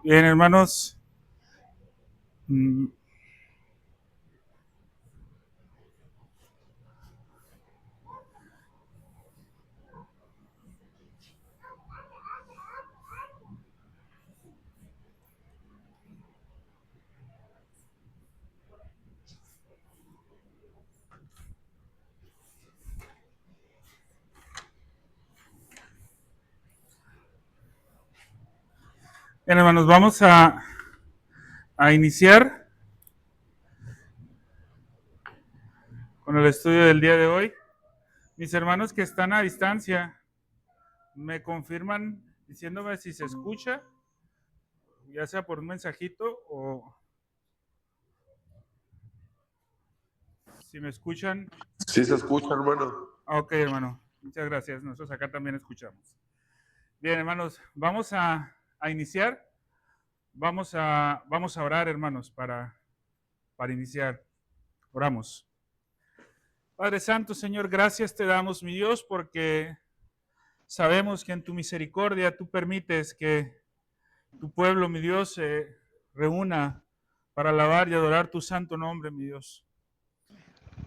Bien, hermanos. mm, Bien, hermanos, vamos a iniciar con el estudio del día de hoy. Mis hermanos que están a distancia me confirman diciéndome si se escucha, ya sea por un mensajito o si me escuchan. Sí se escucha, hermano. Ok, hermano, muchas gracias. Nosotros acá también escuchamos. Bien, hermanos, vamos a iniciar. Vamos a orar, hermanos, para iniciar. Oramos. Padre Santo, Señor, gracias te damos, mi Dios, porque sabemos que en tu misericordia tú permites que tu pueblo, mi Dios, se reúna para alabar y adorar tu santo nombre, mi Dios.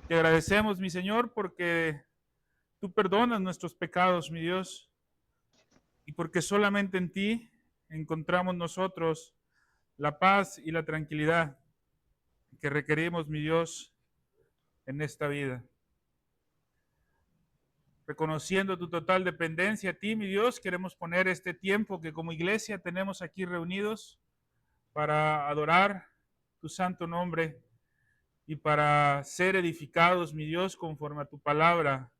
Te agradecemos, mi Señor, porque tú perdonas nuestros pecados, mi Dios, y porque solamente en ti encontramos nosotros la paz y la tranquilidad que requerimos, mi Dios, en esta vida. Reconociendo tu total dependencia a ti, mi Dios, queremos poner este tiempo que como iglesia tenemos aquí reunidos para adorar tu santo nombre y para ser edificados, mi Dios, conforme a tu palabra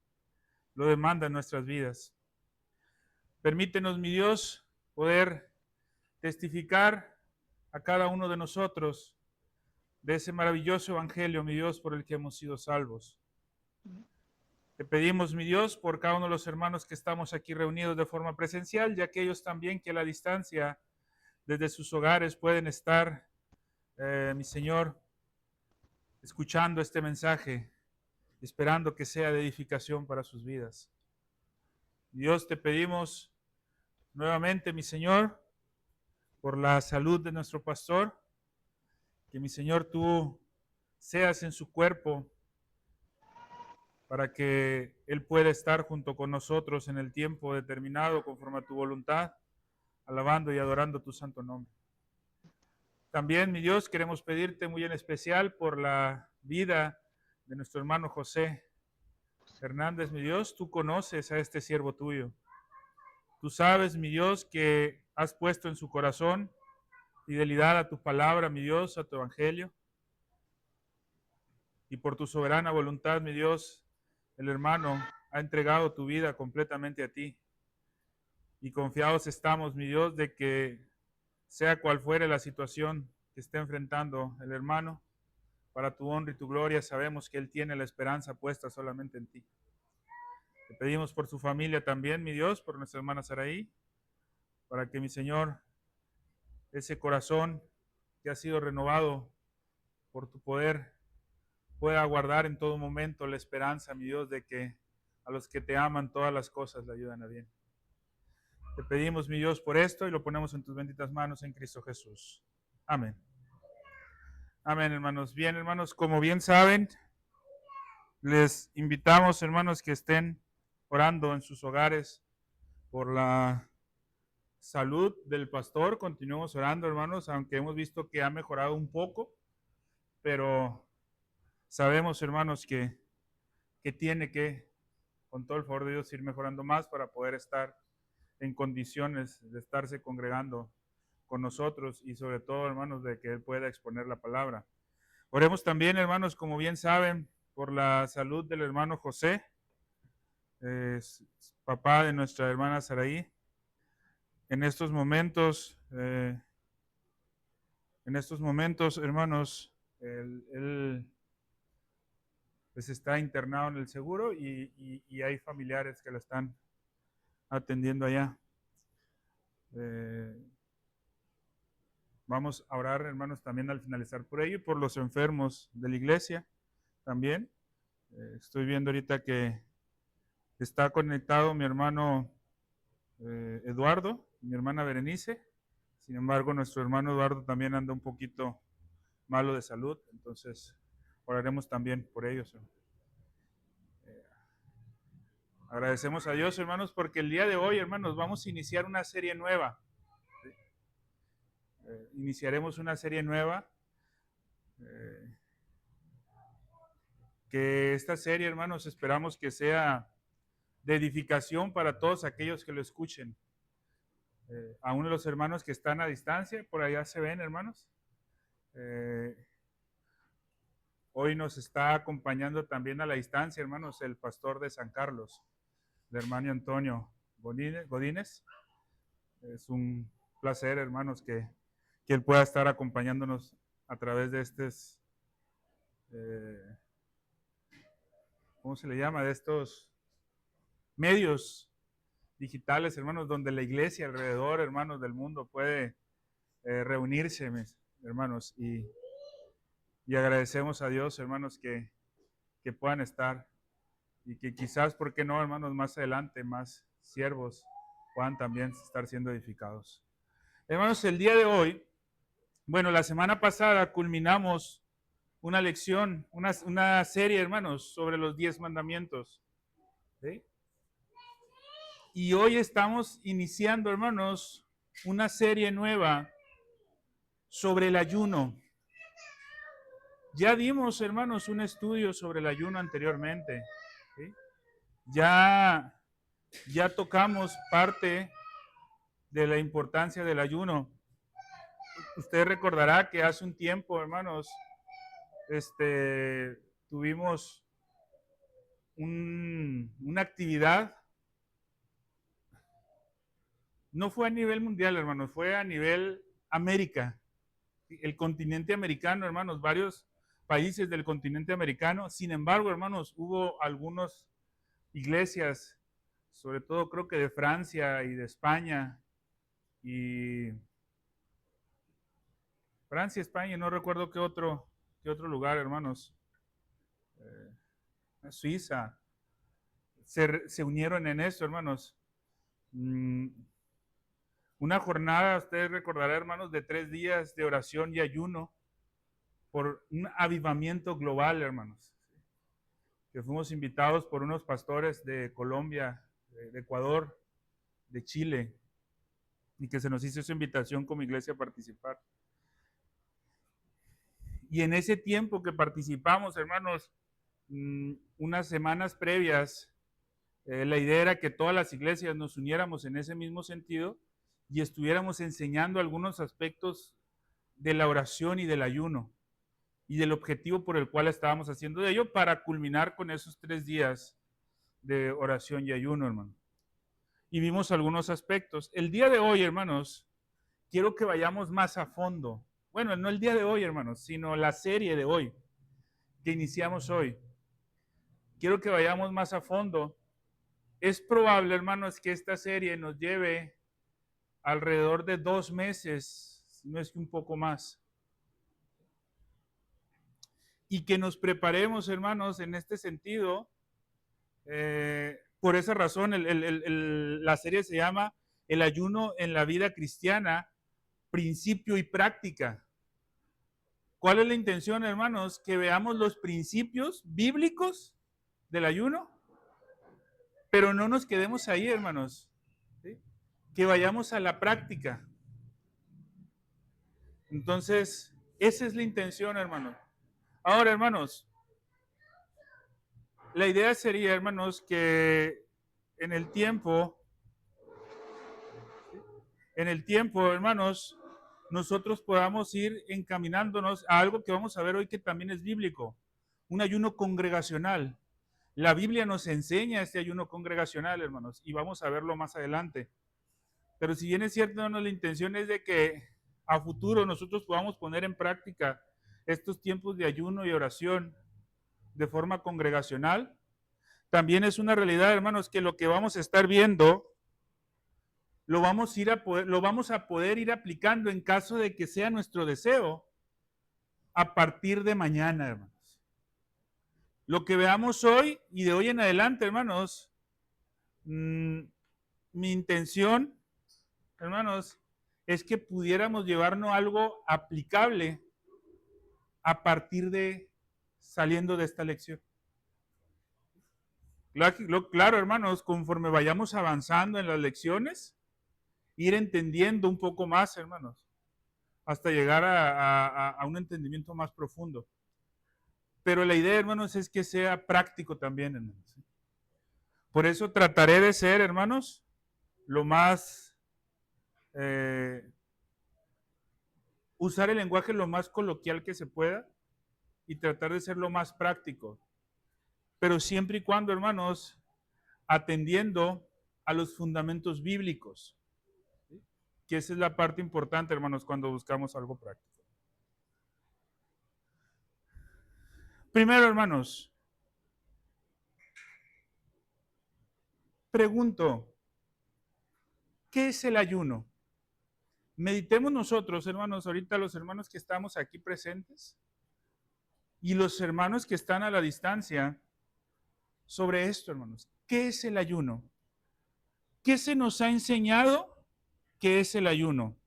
lo demanda en nuestras vidas. Permítenos, mi Dios, poder testificar a cada uno de nosotros de ese maravilloso evangelio, mi Dios, por el que hemos sido salvos. Te pedimos, mi Dios, por cada uno de los hermanos que estamos aquí reunidos de forma presencial y aquellos también que a la distancia, desde sus hogares, pueden estar, mi Señor, escuchando este mensaje, esperando que sea de edificación para sus vidas. Dios, te pedimos nuevamente, mi Señor, por la salud de nuestro pastor, que mi Señor tú seas en su cuerpo para que Él pueda estar junto con nosotros en el tiempo determinado conforme a tu voluntad, alabando y adorando tu santo nombre. También, mi Dios, queremos pedirte muy en especial por la vida de nuestro hermano José Hernández, mi Dios. Tú conoces a este siervo tuyo. Tú sabes, mi Dios, que has puesto en su corazón fidelidad a tu palabra, mi Dios, a tu evangelio. Y por tu soberana voluntad, mi Dios, el hermano ha entregado tu vida completamente a ti. Y confiados estamos, mi Dios, de que sea cual fuere la situación que esté enfrentando el hermano, para tu honra y tu gloria, sabemos que él tiene la esperanza puesta solamente en ti. Te pedimos por su familia también, mi Dios, por nuestra hermana Saraí, para que mi Señor, ese corazón que ha sido renovado por tu poder, pueda guardar en todo momento la esperanza, mi Dios, de que a los que te aman todas las cosas le ayudan a bien. Te pedimos, mi Dios, por esto y lo ponemos en tus benditas manos en Cristo Jesús. Amén. Amén, hermanos. Bien, hermanos, como bien saben, les invitamos, hermanos, que estén orando en sus hogares por la salud del pastor. Continuemos orando, hermanos, aunque hemos visto que ha mejorado un poco, pero sabemos, hermanos, que tiene que, con todo el favor de Dios, ir mejorando más para poder estar en condiciones de estarse congregando con nosotros y sobre todo, hermanos, de que Él pueda exponer la palabra. Oremos también, hermanos, como bien saben, por la salud del hermano José, papá de nuestra hermana Saraí. En estos momentos, hermanos, él pues está internado en el seguro y hay familiares que lo están atendiendo allá. Vamos a orar, hermanos, también al finalizar por ello y por los enfermos de la iglesia también. Estoy viendo ahorita que está conectado mi hermano Eduardo, mi hermana Berenice. Sin embargo, nuestro hermano Eduardo también anda un poquito malo de salud, entonces oraremos también por ellos. Agradecemos a Dios, hermanos, porque el día de hoy, hermanos, vamos a iniciar una serie nueva. Iniciaremos una serie nueva. Que esta serie, hermanos, esperamos que sea de edificación para todos aquellos que lo escuchen. A uno de los hermanos que están a distancia, por allá se ven, hermanos. Hoy nos está acompañando también a la distancia, hermanos, el pastor de San Carlos, el hermano Antonio Godínez. Es un placer, hermanos, que él pueda estar acompañándonos a través de estos, ¿cómo se le llama? De estos medios digitales, hermanos, donde la iglesia alrededor, hermanos, del mundo puede reunirse, mis hermanos, y agradecemos a Dios, hermanos, que puedan estar y que quizás, ¿por qué no, hermanos, más adelante, más siervos puedan también estar siendo edificados? Hermanos, el día de hoy, bueno, la semana pasada culminamos una lección, una serie, hermanos, sobre los 10 mandamientos. ¿Sí? Y hoy estamos iniciando, hermanos, una serie nueva sobre el ayuno. Ya dimos, hermanos, un estudio sobre el ayuno anteriormente. ¿Sí? Ya tocamos parte de la importancia del ayuno. Usted recordará que hace un tiempo, hermanos, tuvimos una actividad. No fue a nivel mundial, hermanos, fue a nivel América. El continente americano, hermanos, varios países del continente americano. Sin embargo, hermanos, hubo algunas iglesias, sobre todo creo que de Francia y de España, y Francia, España, no recuerdo qué otro lugar, hermanos, Suiza, se unieron en esto, hermanos. Una jornada, ustedes recordarán, hermanos, de 3 días de oración y ayuno por un avivamiento global, hermanos. Que fuimos invitados por unos pastores de Colombia, de Ecuador, de Chile, y que se nos hizo esa invitación como iglesia a participar. Y en ese tiempo que participamos, hermanos, unas semanas previas, la idea era que todas las iglesias nos uniéramos en ese mismo sentido y estuviéramos enseñando algunos aspectos de la oración y del ayuno y del objetivo por el cual estábamos haciendo de ello para culminar con esos 3 días de oración y ayuno, hermano. Y vimos algunos aspectos. El día de hoy, hermanos, quiero que vayamos más a fondo. Bueno, no el día de hoy, hermanos, sino la serie de hoy, que iniciamos hoy. Quiero que vayamos más a fondo. Es probable, hermanos, que esta serie nos lleve alrededor de 2 meses, si no es que un poco más. Y que nos preparemos, hermanos, en este sentido. Por esa razón, la serie se llama El ayuno en la vida cristiana, principio y práctica. ¿Cuál es la intención, hermanos? Que veamos los principios bíblicos del ayuno, pero no nos quedemos ahí, hermanos. ¿Sí? Que vayamos a la práctica. Entonces, esa es la intención, hermanos. Ahora, hermanos, la idea sería, hermanos, que en el tiempo, hermanos, nosotros podamos ir encaminándonos a algo que vamos a ver hoy que también es bíblico, un ayuno congregacional. La Biblia nos enseña este ayuno congregacional, hermanos, y vamos a verlo más adelante. Pero si bien es cierto, hermanos, la intención es de que a futuro nosotros podamos poner en práctica estos tiempos de ayuno y oración de forma congregacional. También es una realidad, hermanos, que lo que vamos a estar viendo lo vamos a poder ir aplicando en caso de que sea nuestro deseo a partir de mañana, hermanos. Lo que veamos hoy y de hoy en adelante, hermanos, mi intención, hermanos, es que pudiéramos llevarnos algo aplicable a partir de saliendo de esta lección. Claro, hermanos, conforme vayamos avanzando en las lecciones, ir entendiendo un poco más, hermanos, hasta llegar a un entendimiento más profundo. Pero la idea, hermanos, es que sea práctico también, hermanos. Por eso trataré de ser, hermanos, lo más, usar el lenguaje lo más coloquial que se pueda y tratar de ser lo más práctico. Pero siempre y cuando, hermanos, atendiendo a los fundamentos bíblicos, ¿sí? Que esa es la parte importante, hermanos, cuando buscamos algo práctico. Primero, hermanos, pregunto, ¿qué es el ayuno? Meditemos nosotros, hermanos, ahorita los hermanos que estamos aquí presentes y los hermanos que están a la distancia sobre esto, hermanos. ¿Qué es el ayuno? ¿Qué se nos ha enseñado que es el ayuno?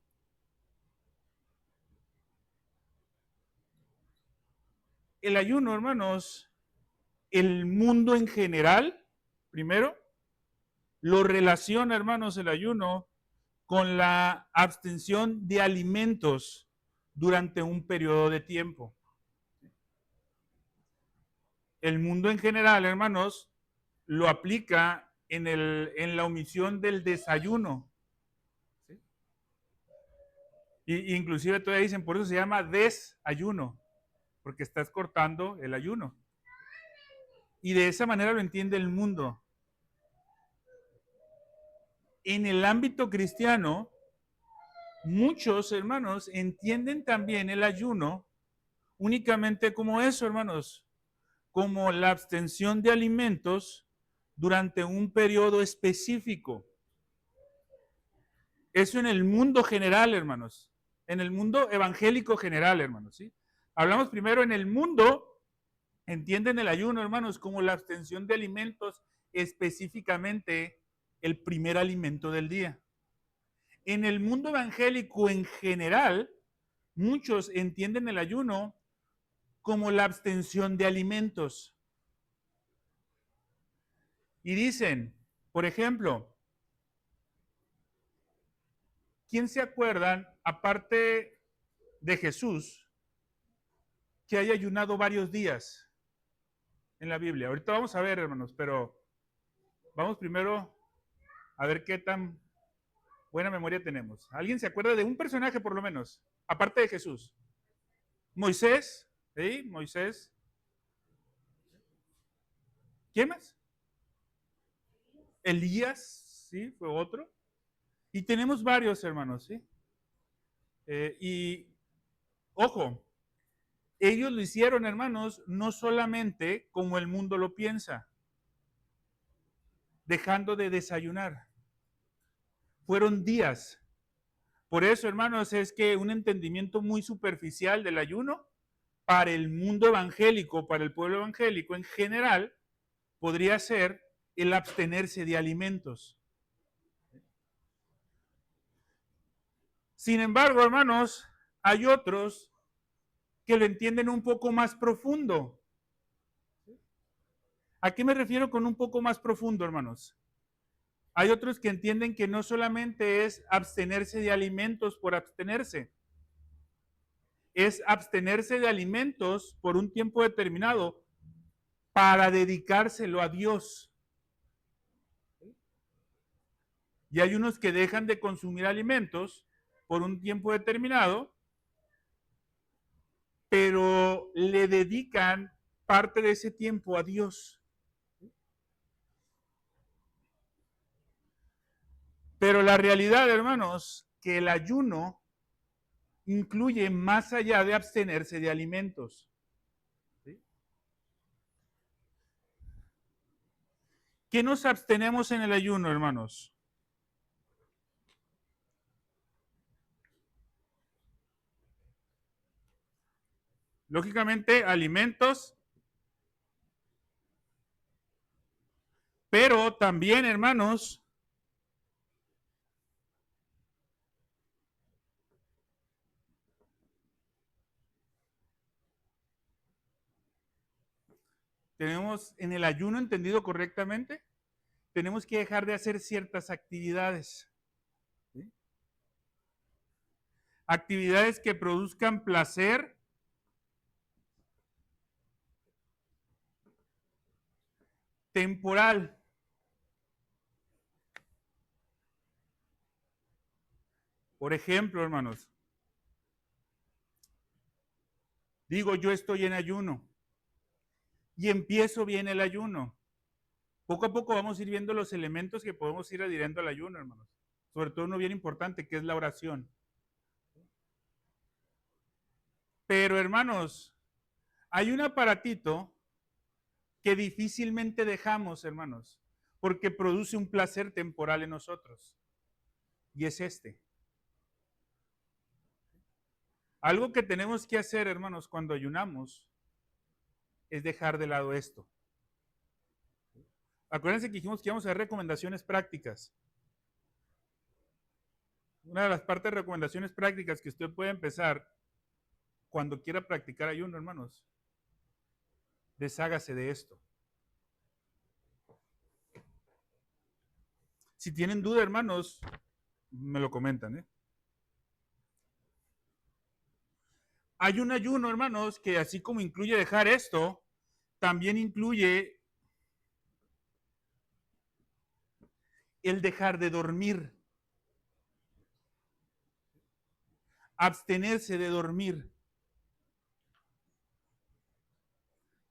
El ayuno, hermanos, el mundo en general, primero, lo relaciona, hermanos, el ayuno con la abstención de alimentos durante un periodo de tiempo. El mundo en general, hermanos, lo aplica en la omisión del desayuno. ¿Sí? Inclusive todavía dicen, por eso se llama desayuno, porque estás cortando el ayuno. Y de esa manera lo entiende el mundo. En el ámbito cristiano, muchos hermanos entienden también el ayuno únicamente como eso, hermanos, como la abstención de alimentos durante un periodo específico. Eso en el mundo general, hermanos, en el mundo evangélico general, hermanos, ¿sí? Hablamos primero en el mundo, entienden el ayuno, hermanos, como la abstención de alimentos, específicamente el primer alimento del día. En el mundo evangélico en general, muchos entienden el ayuno como la abstención de alimentos. Y dicen, por ejemplo, ¿quién se acuerdan, aparte de Jesús, que haya ayunado varios días en la Biblia? Ahorita vamos a ver, hermanos, pero vamos primero a ver qué tan buena memoria tenemos. ¿Alguien se acuerda de un personaje por lo menos, aparte de Jesús? Moisés, ¿sí? Moisés. ¿Quién más? Elías, ¿sí? Fue otro. Y tenemos varios, hermanos, ¿sí? Y, ojo, ellos lo hicieron, hermanos, no solamente como el mundo lo piensa, dejando de desayunar. Fueron días. Por eso, hermanos, es que un entendimiento muy superficial del ayuno para el mundo evangélico, para el pueblo evangélico en general, podría ser el abstenerse de alimentos. Sin embargo, hermanos, hay otros que lo entienden un poco más profundo. ¿A qué me refiero con un poco más profundo, hermanos? Hay otros que entienden que no solamente es abstenerse de alimentos por abstenerse, es abstenerse de alimentos por un tiempo determinado para dedicárselo a Dios. Y hay unos que dejan de consumir alimentos por un tiempo determinado, pero le dedican parte de ese tiempo a Dios. Pero la realidad, hermanos, que el ayuno incluye más allá de abstenerse de alimentos. ¿Sí? ¿Qué nos abstenemos en el ayuno, hermanos? Lógicamente, alimentos, pero también, hermanos, tenemos en el ayuno entendido correctamente, tenemos que dejar de hacer ciertas actividades. ¿Sí? Actividades que produzcan placer temporal. Por ejemplo, hermanos, digo yo estoy en ayuno y empiezo bien el ayuno. Poco a poco vamos a ir viendo los elementos que podemos ir adhiriendo al ayuno, hermanos. Sobre todo uno bien importante, que es la oración. Pero, hermanos, hay un aparatito que difícilmente dejamos, hermanos, porque produce un placer temporal en nosotros. Y es este. Algo que tenemos que hacer, hermanos, cuando ayunamos, es dejar de lado esto. Acuérdense que dijimos que íbamos a dar recomendaciones prácticas. Una de las partes de recomendaciones prácticas que usted puede empezar cuando quiera practicar ayuno, hermanos, deshágase de esto. Si tienen duda, hermanos, me lo comentan, ¿eh? Hay un ayuno, hermanos, que así como incluye dejar esto, también incluye el dejar de dormir, abstenerse de dormir.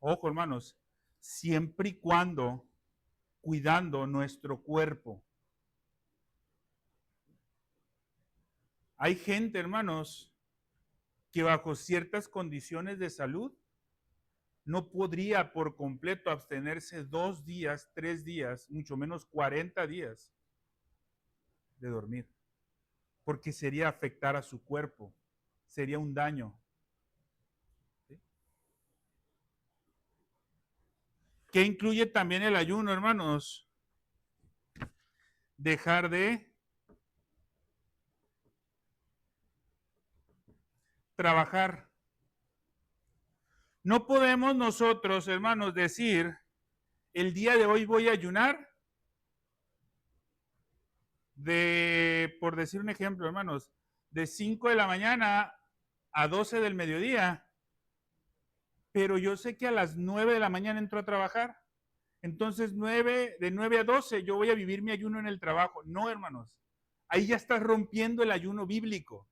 Ojo, hermanos, siempre y cuando cuidando nuestro cuerpo. Hay gente, hermanos, que bajo ciertas condiciones de salud no podría por completo abstenerse 2 días, 3 días, mucho menos 40 días de dormir, porque sería afectar a su cuerpo, sería un daño. ¿Sí? ¿Qué incluye también el ayuno, hermanos? Dejar de trabajar. No podemos nosotros, hermanos, decir, el día de hoy voy a ayunar, por decir un ejemplo, hermanos, de 5 de la mañana a 12 del mediodía, pero yo sé que a las 9 de la mañana entro a trabajar. Entonces, de 9 a 12, yo voy a vivir mi ayuno en el trabajo. No, hermanos. Ahí ya estás rompiendo el ayuno bíblico.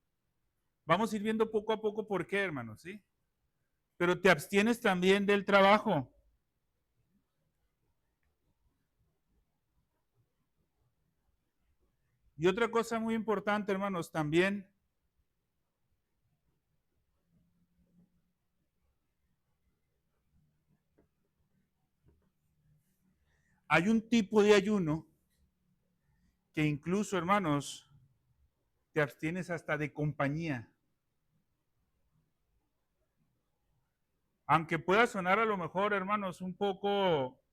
Vamos a ir viendo poco a poco por qué, hermanos, ¿sí? Pero te abstienes también del trabajo. Y otra cosa muy importante, hermanos, también hay un tipo de ayuno que incluso, hermanos, te abstienes hasta de compañía. Aunque pueda sonar a lo mejor, hermanos, un poco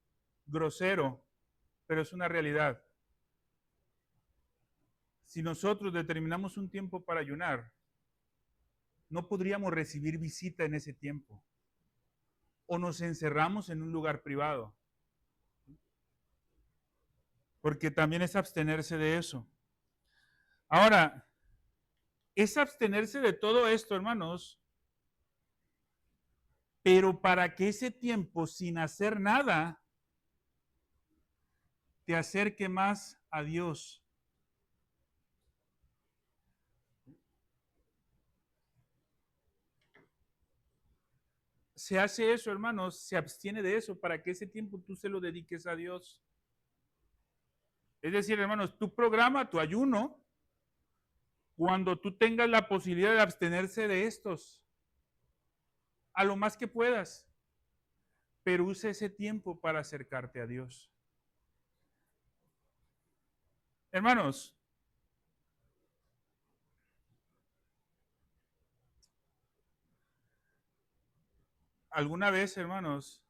grosero, pero es una realidad. Si nosotros determinamos un tiempo para ayunar, no podríamos recibir visita en ese tiempo. O nos encerramos en un lugar privado. Porque también es abstenerse de eso. Ahora, es abstenerse de todo esto, hermanos, pero para que ese tiempo sin hacer nada te acerque más a Dios. Se hace eso, hermanos, se abstiene de eso para que ese tiempo tú se lo dediques a Dios. Es decir, hermanos, tú programa tu ayuno cuando tú tengas la posibilidad de abstenerse de estos, a lo más que puedas, pero usa ese tiempo para acercarte a Dios. Hermanos, alguna vez, hermanos,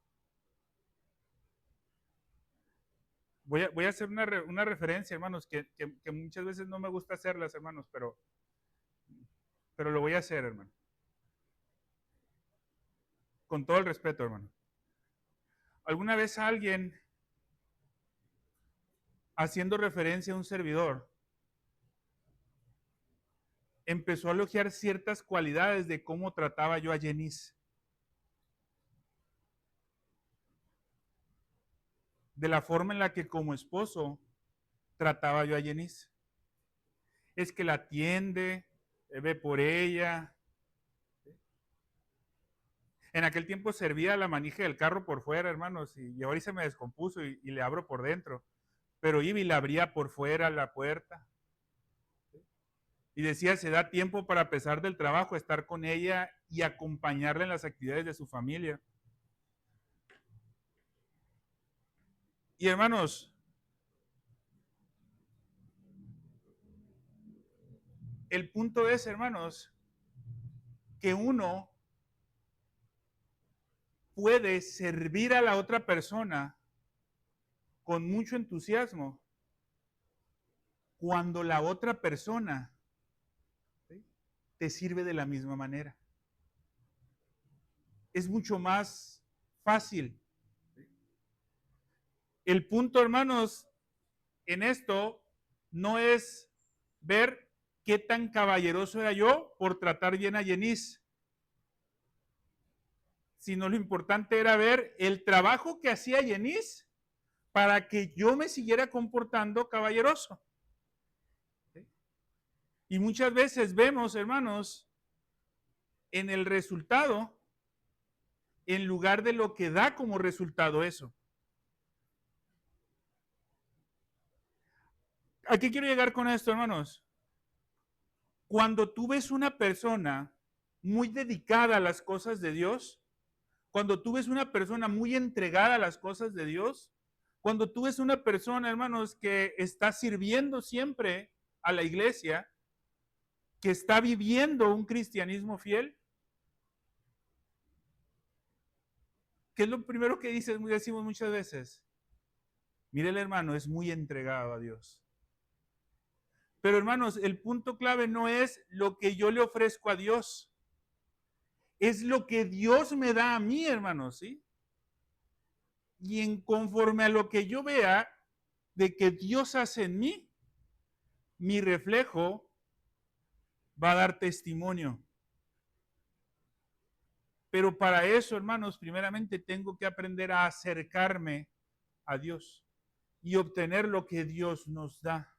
voy a hacer una referencia, hermanos, que muchas veces no me gusta hacerlas, hermanos, pero lo voy a hacer, hermano. Con todo el respeto, hermano. alguna vez alguien, haciendo referencia a un servidor, empezó a elogiar ciertas cualidades de cómo trataba yo a Jenice, de la forma en la que como esposo trataba yo a Jenice. Es que la atiende, ve por ella. En aquel tiempo servía la manija del carro por fuera, hermanos, y ahora se me descompuso y le abro por dentro. Pero iba y le abría por fuera la puerta. Y decía, se da tiempo para, a pesar del trabajo, estar con ella y acompañarla en las actividades de su familia. Y hermanos, el punto es, hermanos, que uno puede servir a la otra persona con mucho entusiasmo cuando la otra persona, ¿sí?, te sirve de la misma manera. Es mucho más fácil. El punto, hermanos, en esto no es ver qué tan caballeroso era yo por tratar bien a Jenice, sino lo importante era ver el trabajo que hacía Jenice para que yo me siguiera comportando caballeroso. ¿Sí? Y muchas veces vemos, hermanos, en el resultado, en lugar de lo que da como resultado eso. ¿A qué quiero llegar con esto, hermanos? Cuando tú ves una persona muy dedicada a las cosas de Dios, cuando tú ves una persona muy entregada a las cosas de Dios, cuando tú ves una persona, hermanos, que está sirviendo siempre a la iglesia, que está viviendo un cristianismo fiel, ¿qué es lo primero que decimos muchas veces? Mire, el hermano es muy entregado a Dios. Pero hermanos, el punto clave no es lo que yo le ofrezco a Dios, es lo que Dios me da a mí, hermanos, ¿sí? Y en conforme a lo que yo vea de que Dios hace en mí, mi reflejo va a dar testimonio. Pero para eso, hermanos, primeramente tengo que aprender a acercarme a Dios y obtener lo que Dios nos da.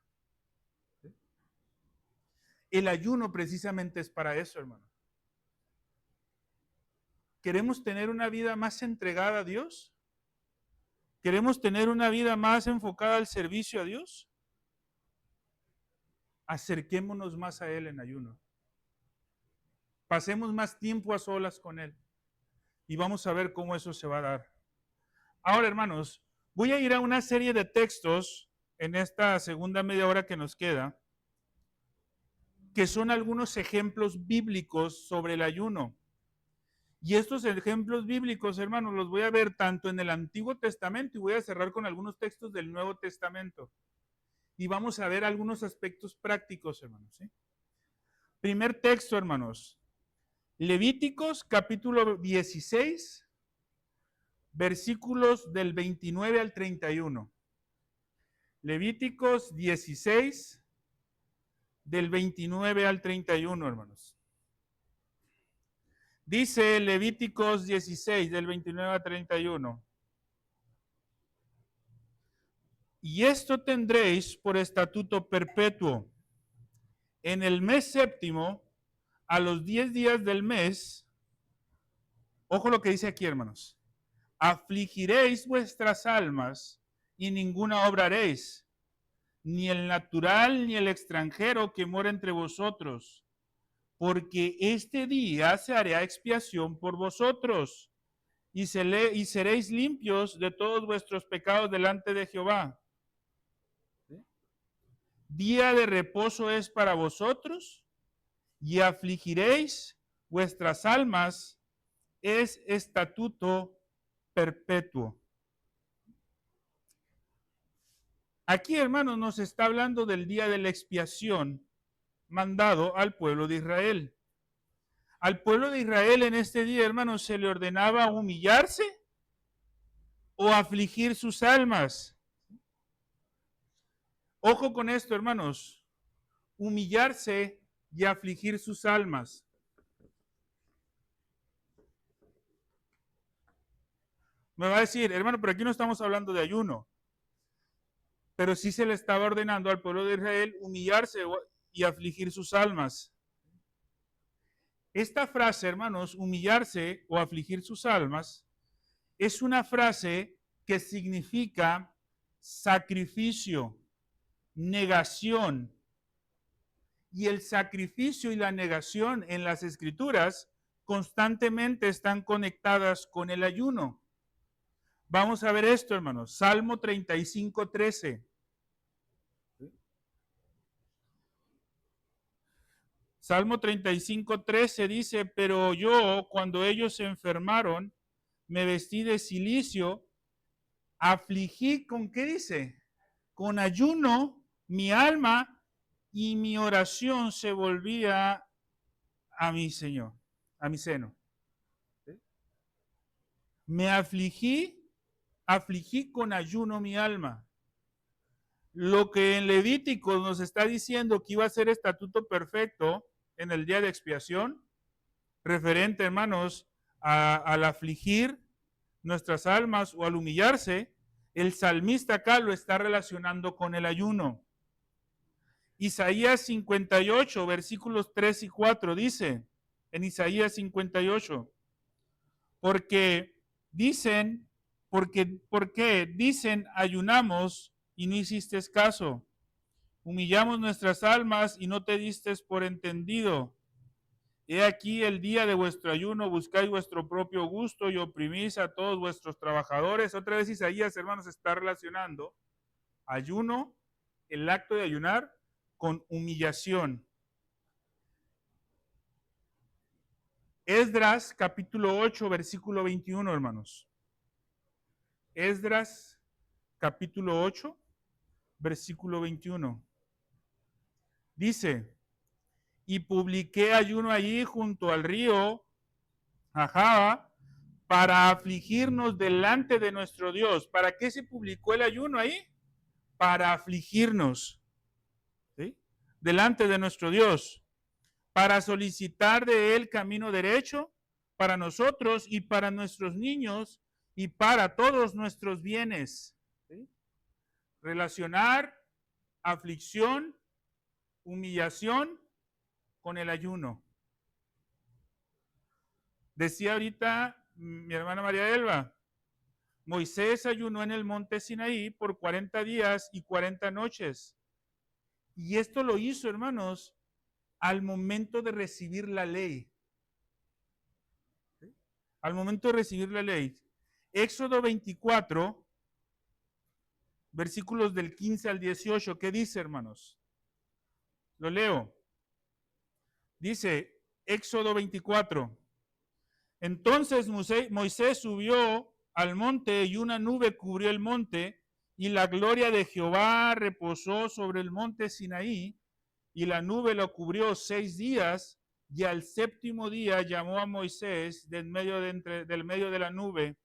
El ayuno precisamente es para eso, hermano. ¿Queremos tener una vida más entregada a Dios? ¿Queremos tener una vida más enfocada al servicio a Dios? Acerquémonos más a Él en ayuno. Pasemos más tiempo a solas con Él. Y vamos a ver cómo eso se va a dar. Ahora, hermanos, voy a ir a una serie de textos en esta segunda media hora que nos queda, que son algunos ejemplos bíblicos sobre el ayuno. Y estos ejemplos bíblicos, hermanos, los voy a ver tanto en el Antiguo Testamento y voy a cerrar con algunos textos del Nuevo Testamento. Y vamos a ver algunos aspectos prácticos, hermanos, ¿sí? Primer texto, hermanos. Levíticos capítulo 16, versículos del 29 al 31. Levíticos 16, del 29 al 31, hermanos. Dice Levíticos 16, del 29 al 31. Y esto tendréis por estatuto perpetuo. En el mes séptimo, a los 10 días del mes, ojo lo que dice aquí, hermanos, afligiréis vuestras almas y ninguna obra haréis, ni el natural ni el extranjero que mora entre vosotros, porque este día se hará expiación por vosotros y seréis limpios de todos vuestros pecados delante de Jehová. ¿Sí? Día de reposo es para vosotros y afligiréis vuestras almas, es estatuto perpetuo. Aquí, hermanos, nos está hablando del día de la expiación mandado al pueblo de Israel. Al pueblo de Israel en este día, hermanos, se le ordenaba humillarse o afligir sus almas. Ojo con esto, hermanos. Humillarse y afligir sus almas. Me va a decir, hermano, pero aquí no estamos hablando de ayuno. Pero sí se le estaba ordenando al pueblo de Israel humillarse y afligir sus almas. Esta frase, hermanos, humillarse o afligir sus almas, es una frase que significa sacrificio, negación. Y el sacrificio y la negación en las escrituras constantemente están conectadas con el ayuno. Vamos a ver esto, hermanos. Salmo 35:13. Salmo 35:13 dice, pero yo, cuando ellos se enfermaron, me vestí de cilicio, afligí, ¿con qué dice? Con ayuno, mi alma, y mi oración se volvía a mi Señor, a mi seno. Me afligí con ayuno mi alma. Lo que en Levítico nos está diciendo que iba a ser estatuto perfecto en el día de expiación, referente, hermanos, al afligir nuestras almas o al humillarse, el salmista acá lo está relacionando con el ayuno. Isaías 58, versículos 3 y 4 dice, en Isaías 58, porque dicen, porque dicen ayunamos y no hiciste caso, humillamos nuestras almas y no te diste por entendido. He aquí el día de vuestro ayuno, buscáis vuestro propio gusto y oprimís a todos vuestros trabajadores. Otra vez Isaías, hermanos, está relacionando ayuno, el acto de ayunar, con humillación. Esdras capítulo 8, versículo 21, hermanos. Esdras capítulo 8, versículo 21. Dice, y publiqué ayuno allí junto al río Ahava para afligirnos delante de nuestro Dios. ¿Para qué se publicó el ayuno ahí? Para afligirnos, ¿sí? Delante de nuestro Dios, para solicitar de Él camino derecho para nosotros y para nuestros niños y para todos nuestros bienes. ¿Sí? Relacionar aflicción, humillación con el ayuno. Decía ahorita mi hermana María Elba, Moisés ayunó en el monte Sinaí por 40 días y 40 noches. Y esto lo hizo, hermanos, al momento de recibir la ley. ¿Sí? Al momento de recibir la ley. Éxodo 24, versículos del 15 al 18, ¿qué dice, hermanos? Lo leo. Dice, Éxodo 24. Entonces Moisés subió al monte y una nube cubrió el monte y la gloria de Jehová reposó sobre el monte Sinaí y la nube lo cubrió 6 días y al séptimo día llamó a Moisés del medio de la nube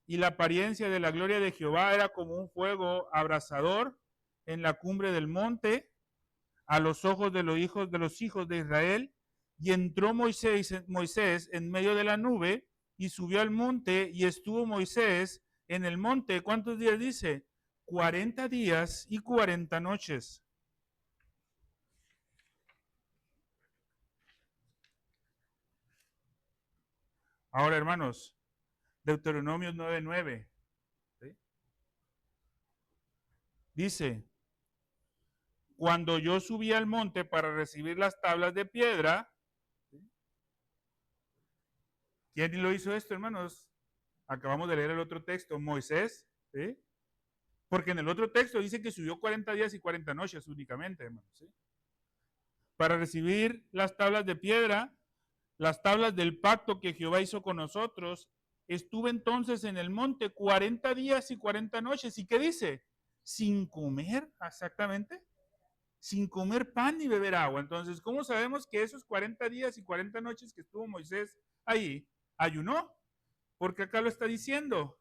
y la apariencia de la gloria de Jehová era como un fuego abrasador en la cumbre del monte a los ojos de los hijos de Israel. Y entró Moisés en medio de la nube y subió al monte y estuvo Moisés en el monte. ¿Cuántos días dice? 40 días y 40 noches. Ahora, hermanos, Deuteronomio 9:9. ¿Sí? Dice, cuando yo subí al monte para recibir las tablas de piedra, ¿quién lo hizo esto, hermanos? Acabamos de leer el otro texto, Moisés, ¿sí? Porque en el otro texto dice que subió 40 días y 40 noches únicamente, hermanos, ¿sí? Para recibir las tablas de piedra, las tablas del pacto que Jehová hizo con nosotros. Estuve entonces en el monte 40 días y 40 noches. ¿Y qué dice? Sin comer, exactamente. Sin comer pan ni beber agua. Entonces, ¿cómo sabemos que esos 40 días y 40 noches que estuvo Moisés ahí, ayunó? Porque acá lo está diciendo.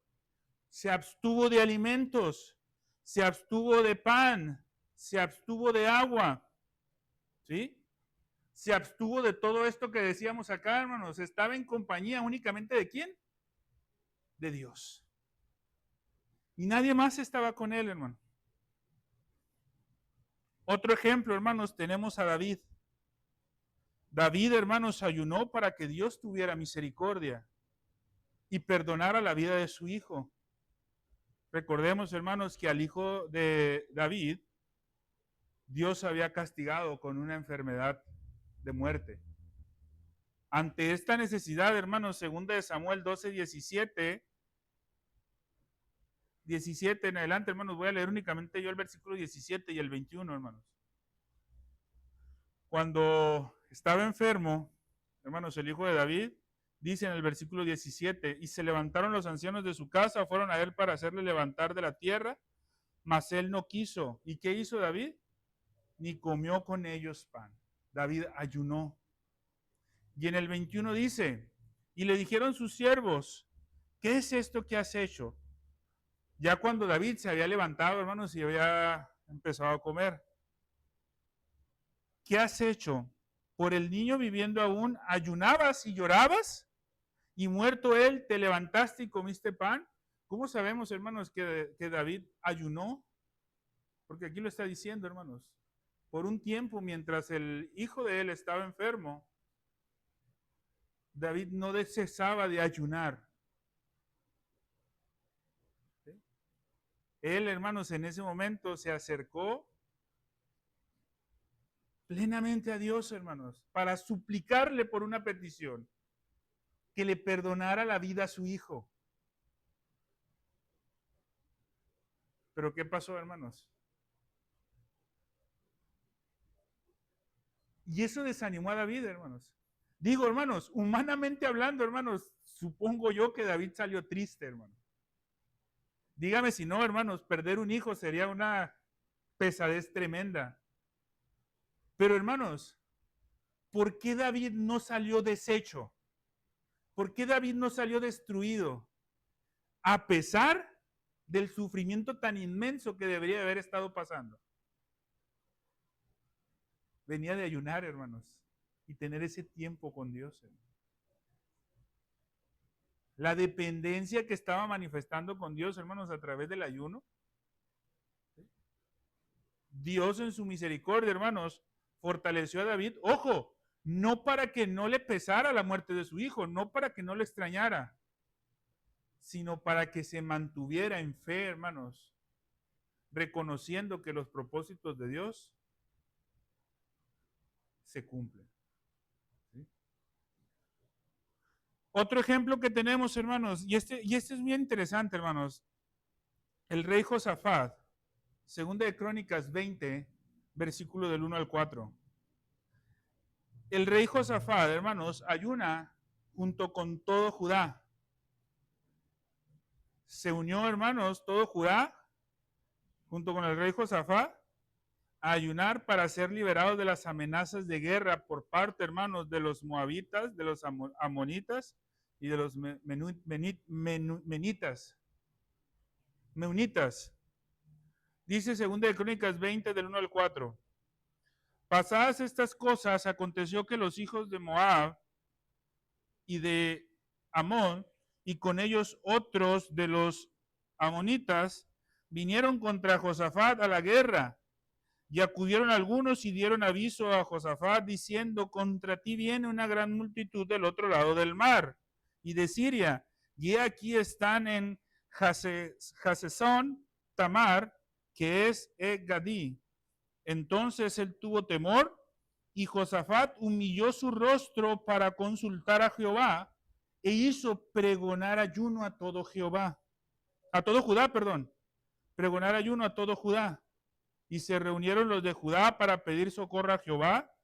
se abstuvo de alimentos, se abstuvo de pan, se abstuvo de agua, ¿sí? Se abstuvo de todo esto que decíamos acá, hermanos. Estaba en compañía únicamente de ¿quién? De Dios. Y nadie más estaba con él, hermano. Otro ejemplo, hermanos, tenemos a David. David, hermanos, ayunó para que Dios tuviera misericordia y perdonara la vida de su hijo. Recordemos, hermanos, que al hijo de David, Dios había castigado con una enfermedad de muerte. Ante esta necesidad, hermanos, segunda de Samuel 12, 17 en adelante, hermanos, voy a leer únicamente yo el versículo 17 y el 21, hermanos. Cuando estaba enfermo, hermanos, el hijo de David, dice en el versículo 17, y se levantaron los ancianos de su casa, fueron a él para hacerle levantar de la tierra, mas él no quiso. ¿Y qué hizo David? Ni comió con ellos pan. David ayunó. Y en el 21 dice, y le dijeron sus siervos, ¿qué es esto que has hecho? Ya cuando David se había levantado, hermanos, y había empezado a comer. ¿Qué has hecho? Por el niño viviendo aún, ayunabas y llorabas, y muerto él, te levantaste y comiste pan. ¿Cómo sabemos, hermanos, que David ayunó? Porque aquí lo está diciendo, hermanos. Por un tiempo, mientras el hijo de él estaba enfermo, David no cesaba de ayunar. ¿Sí? Él, hermanos, en ese momento se acercó plenamente a Dios, hermanos, para suplicarle por una petición, que le perdonara la vida a su hijo. Pero ¿qué pasó, hermanos? Y eso desanimó a David, hermanos. Digo, hermanos, humanamente hablando, hermanos, supongo yo que David salió triste, hermano. Dígame si no, hermanos, perder un hijo sería una pesadez tremenda. Pero, hermanos, ¿por qué David no salió deshecho? ¿Por qué David no salió destruido? A pesar del sufrimiento tan inmenso que debería haber estado pasando. Venía de ayunar, hermanos, y tener ese tiempo con Dios, hermanos. La dependencia que estaba manifestando con Dios, hermanos, a través del ayuno. Dios en su misericordia, hermanos, fortaleció a David. Ojo, no para que no le pesara la muerte de su hijo, no para que no le extrañara, sino para que se mantuviera en fe, hermanos, reconociendo que los propósitos de Dios se cumplen. ¿Sí? Otro ejemplo que tenemos, hermanos, y este es bien interesante, hermanos, el rey Josafat, segunda de Crónicas 20, versículo del 1 al 4. El rey Josafat, hermanos, ayuna junto con todo Judá. Se unió, hermanos, todo Judá, junto con el rey Josafat, a ayunar para ser liberados de las amenazas de guerra por parte, hermanos, de los moabitas, de los amonitas y de los meunitas. Dice 2 de Crónicas 20 del 1 al 4. Pasadas estas cosas, aconteció que los hijos de Moab y de Amón, y con ellos otros de los amonitas, vinieron contra Josafat a la guerra. Y acudieron algunos y dieron aviso a Josafat diciendo, contra ti viene una gran multitud del otro lado del mar y de Siria, y aquí están en Hasesón Tamar, que es Gadí. Entonces él tuvo temor y Josafat humilló su rostro para consultar a Jehová e hizo pregonar ayuno a todo Judá, perdón, pregonar ayuno a todo Judá. Y se reunieron los de Judá para pedir socorro a Jehová,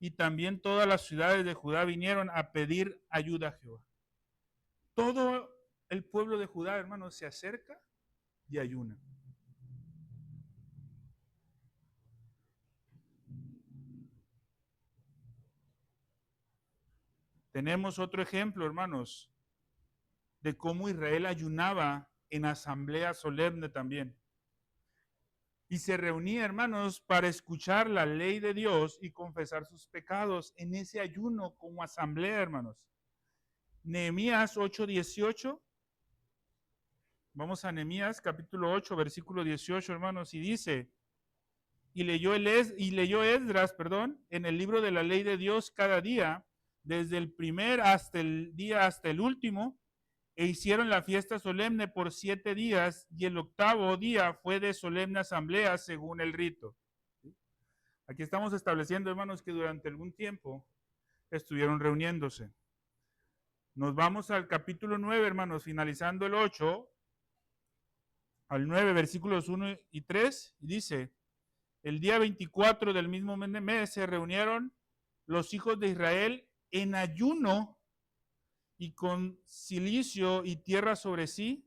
y también todas las ciudades de Judá vinieron a pedir ayuda a Jehová. Todo el pueblo de Judá, hermanos, se acerca y ayuna. Tenemos otro ejemplo, hermanos, de cómo Israel ayunaba en asamblea solemne también. Y se reunía, hermanos, para escuchar la ley de Dios y confesar sus pecados en ese ayuno como asamblea, hermanos. Nehemías 8:18. Vamos a Nehemías capítulo 8, versículo 18, hermanos, y dice, y leyó Esdras, en el libro de la ley de Dios cada día, desde el primer hasta el día hasta el último, e hicieron la fiesta solemne por 7 días, y el 8º día fue de solemne asamblea según el rito. Aquí estamos estableciendo, hermanos, que durante algún tiempo estuvieron reuniéndose. Nos vamos al capítulo 9, hermanos, finalizando el 8, al 9, versículos 1 y 3, y dice, el día 24 del mismo mes se reunieron los hijos de Israel en ayuno y con cilicio y tierra sobre sí,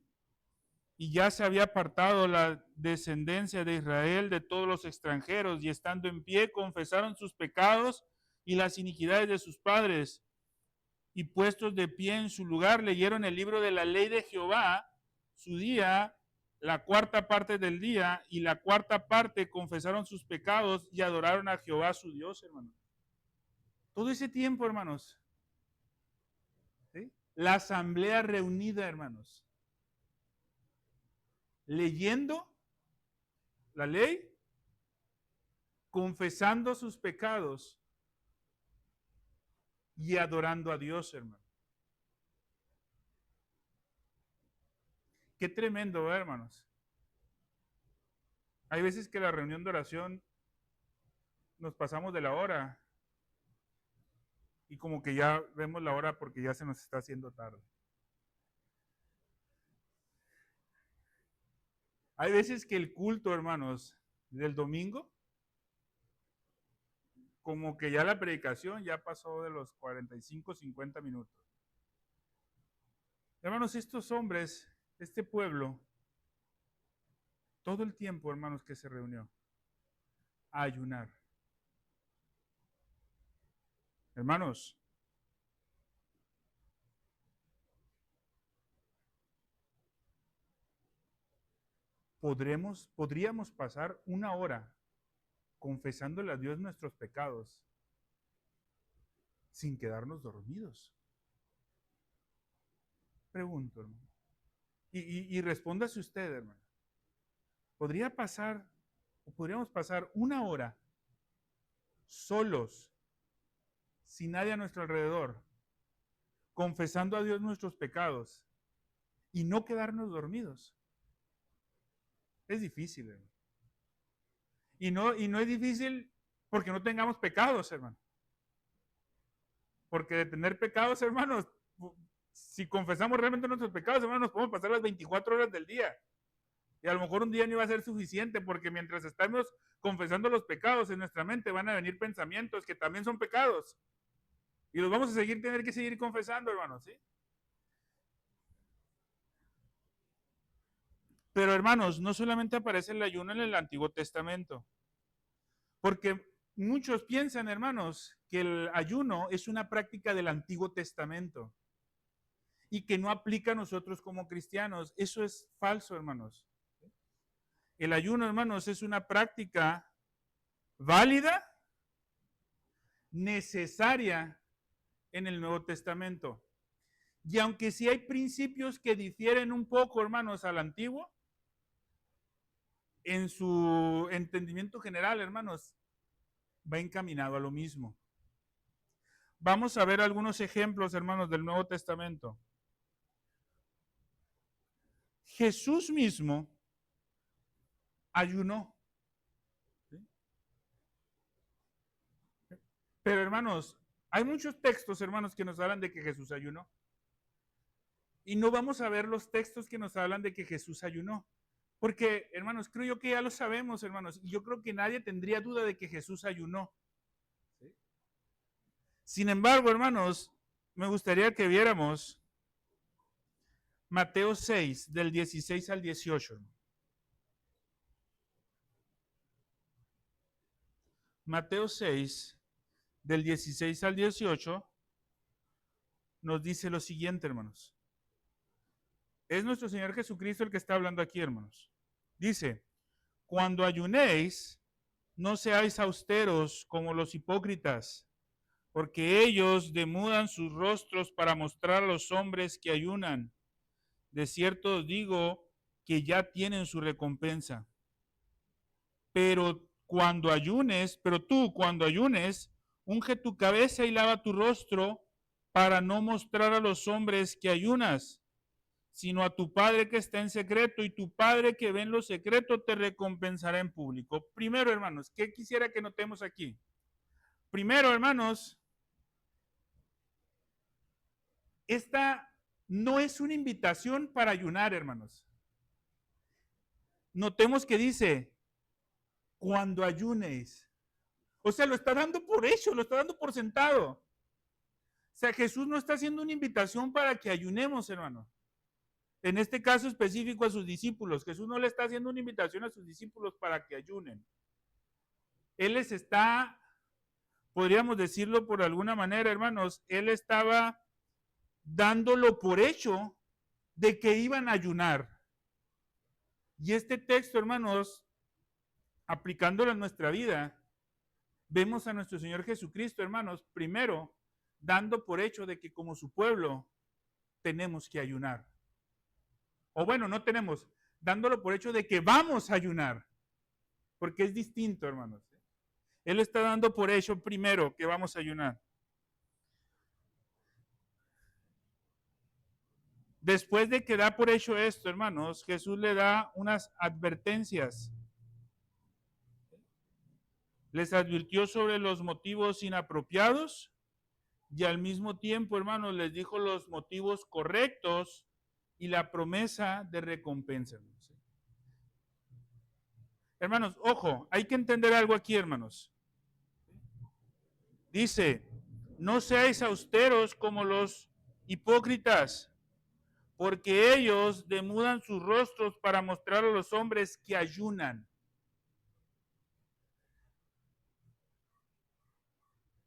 y ya se había apartado la descendencia de Israel de todos los extranjeros, y estando en pie confesaron sus pecados y las iniquidades de sus padres, y puestos de pie en su lugar leyeron el libro de la ley de Jehová, su día, la cuarta parte del día, y la cuarta parte confesaron sus pecados y adoraron a Jehová su Dios, hermanos. Todo ese tiempo, hermanos, ¿sí? La asamblea reunida, hermanos, leyendo la ley, confesando sus pecados y adorando a Dios, hermano. Qué tremendo, hermanos. Hay veces que la reunión de oración nos pasamos de la hora y como que ya vemos la hora porque ya se nos está haciendo tarde. Hay veces que el culto, hermanos, del domingo, como que ya la predicación ya pasó de los 45, 50 minutos. Hermanos, estos hombres, este pueblo, todo el tiempo, hermanos, que se reunió a ayunar. Hermanos, podríamos pasar 1 hora confesándole a Dios nuestros pecados sin quedarnos dormidos. Pregunto, hermano. Y respóndase usted, hermano. Podríamos pasar 1 hora solos, sin nadie a nuestro alrededor, confesando a Dios nuestros pecados y no quedarnos dormidos. Es difícil, hermano. Y no es difícil porque no tengamos pecados, hermano. Porque de tener pecados, hermanos, si confesamos realmente nuestros pecados, hermanos, nos podemos pasar las 24 horas del día. Y a lo mejor un día no iba a ser suficiente porque mientras estamos confesando los pecados en nuestra mente van a venir pensamientos que también son pecados. Y los vamos a tener que seguir confesando, hermanos, ¿sí? Pero hermanos, no solamente aparece el ayuno en el Antiguo Testamento. Porque muchos piensan, hermanos, que el ayuno es una práctica del Antiguo Testamento y que no aplica a nosotros como cristianos. Eso es falso, hermanos. El ayuno, hermanos, es una práctica válida, necesaria en el Nuevo Testamento. Y aunque sí hay principios que difieren un poco, hermanos, al antiguo, en su entendimiento general, hermanos, va encaminado a lo mismo. Vamos a ver algunos ejemplos, hermanos, del Nuevo Testamento. Jesús mismo ayunó. ¿Sí? Pero, hermanos, hay muchos textos, hermanos, que nos hablan de que Jesús ayunó. Y no vamos a ver los textos que nos hablan de que Jesús ayunó. Porque, hermanos, creo yo que ya lo sabemos, hermanos. Y yo creo que nadie tendría duda de que Jesús ayunó. ¿Sí? Sin embargo, hermanos, me gustaría que viéramos Mateo 6, del 16 al 18. Mateo 6, del 16 al 18, nos dice lo siguiente, hermanos. Es nuestro Señor Jesucristo el que está hablando aquí, hermanos. Dice, cuando ayunéis, no seáis austeros como los hipócritas, porque ellos demudan sus rostros para mostrar a los hombres que ayunan. De cierto os digo que ya tienen su recompensa. Pero tú cuando ayunes, unge tu cabeza y lava tu rostro para no mostrar a los hombres que ayunas, sino a tu Padre que está en secreto, y tu Padre que ve en lo secreto te recompensará en público. Primero, hermanos, ¿qué quisiera que notemos aquí? Primero, hermanos, esta no es una invitación para ayunar, hermanos. Notemos que dice, cuando ayunéis. O sea, lo está dando por hecho, lo está dando por sentado. O sea, Jesús no está haciendo una invitación para que ayunemos, hermano. En este caso específico a sus discípulos. Jesús no le está haciendo una invitación a sus discípulos para que ayunen. Él les está, podríamos decirlo por alguna manera, hermanos, él estaba dándolo por hecho de que iban a ayunar. Y este texto, hermanos, aplicándolo a nuestra vida, vemos a nuestro Señor Jesucristo, hermanos, primero dando por hecho de que como su pueblo tenemos que ayunar. O bueno, no tenemos, dándolo por hecho de que vamos a ayunar, porque es distinto, hermanos. Él está dando por hecho primero que vamos a ayunar. Después de que da por hecho esto, hermanos, Jesús le da unas advertencias. Les advirtió sobre los motivos inapropiados y al mismo tiempo, hermanos, les dijo los motivos correctos y la promesa de recompensa. Hermanos, ojo, hay que entender algo aquí, hermanos. Dice, no seáis austeros como los hipócritas, porque ellos demudan sus rostros para mostrar a los hombres que ayunan.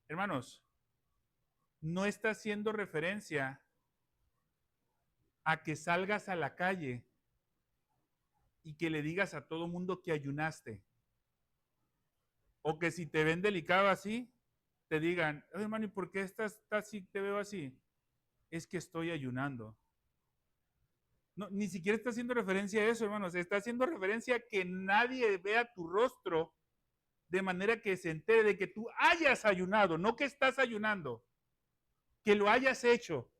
Hermanos, no está haciendo referencia a que salgas a la calle y que le digas a todo mundo que ayunaste. O que si te ven delicado así, te digan, oye, hermano, ¿y por qué estás así, te veo así? Es que estoy ayunando. No, ni siquiera está haciendo referencia a eso, hermanos. Está haciendo referencia a que nadie vea tu rostro de manera que se entere de que tú hayas ayunado, no que estás ayunando, que lo hayas hecho.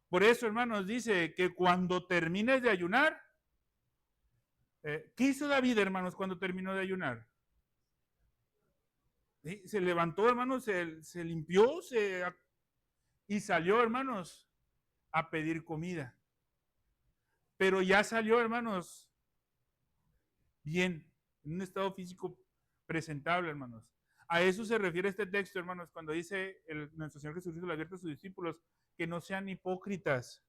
Por eso, hermanos, dice que cuando termines de ayunar, ¿qué hizo David, hermanos, cuando terminó de ayunar? ¿Sí? Se levantó, hermanos, se limpió y salió, hermanos, a pedir comida. Pero ya salió, hermanos, bien, en un estado físico presentable, hermanos. A eso se refiere este texto, hermanos, cuando dice nuestro Señor Jesucristo le advierte a sus discípulos que no sean hipócritas,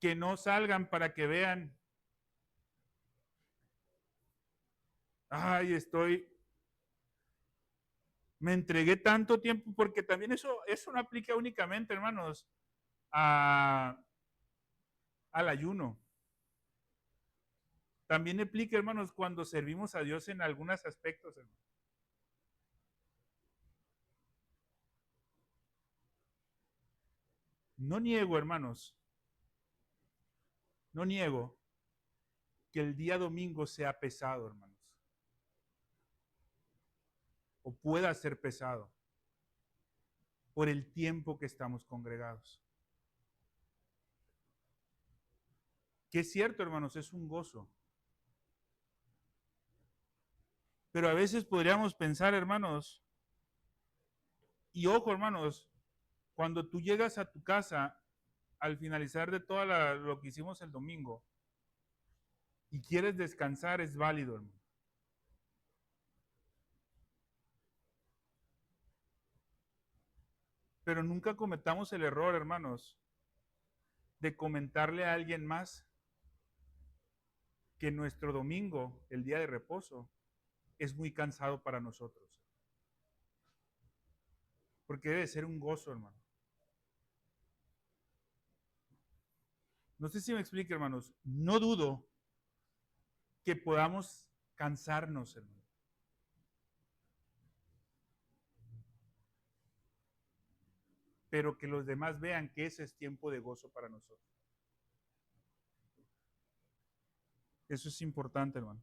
que no salgan para que vean, ay, me entregué tanto tiempo, porque también eso no aplica únicamente, hermanos, al ayuno. También aplica, hermanos, cuando servimos a Dios en algunos aspectos, hermanos. No niego, hermanos, no niego que el día domingo sea pesado, hermanos, o pueda ser pesado por el tiempo que estamos congregados. Que es cierto, hermanos, es un gozo. Pero a veces podríamos pensar, hermanos, y ojo, hermanos, cuando tú llegas a tu casa al finalizar de todo lo que hicimos el domingo y quieres descansar, es válido, hermano. Pero nunca cometamos el error, hermanos, de comentarle a alguien más que nuestro domingo, el día de reposo, es muy cansado para nosotros. Porque debe ser un gozo, hermano. No sé si me explique, hermanos. No dudo que podamos cansarnos, hermanos. Pero que los demás vean que ese es tiempo de gozo para nosotros. Eso es importante, hermano.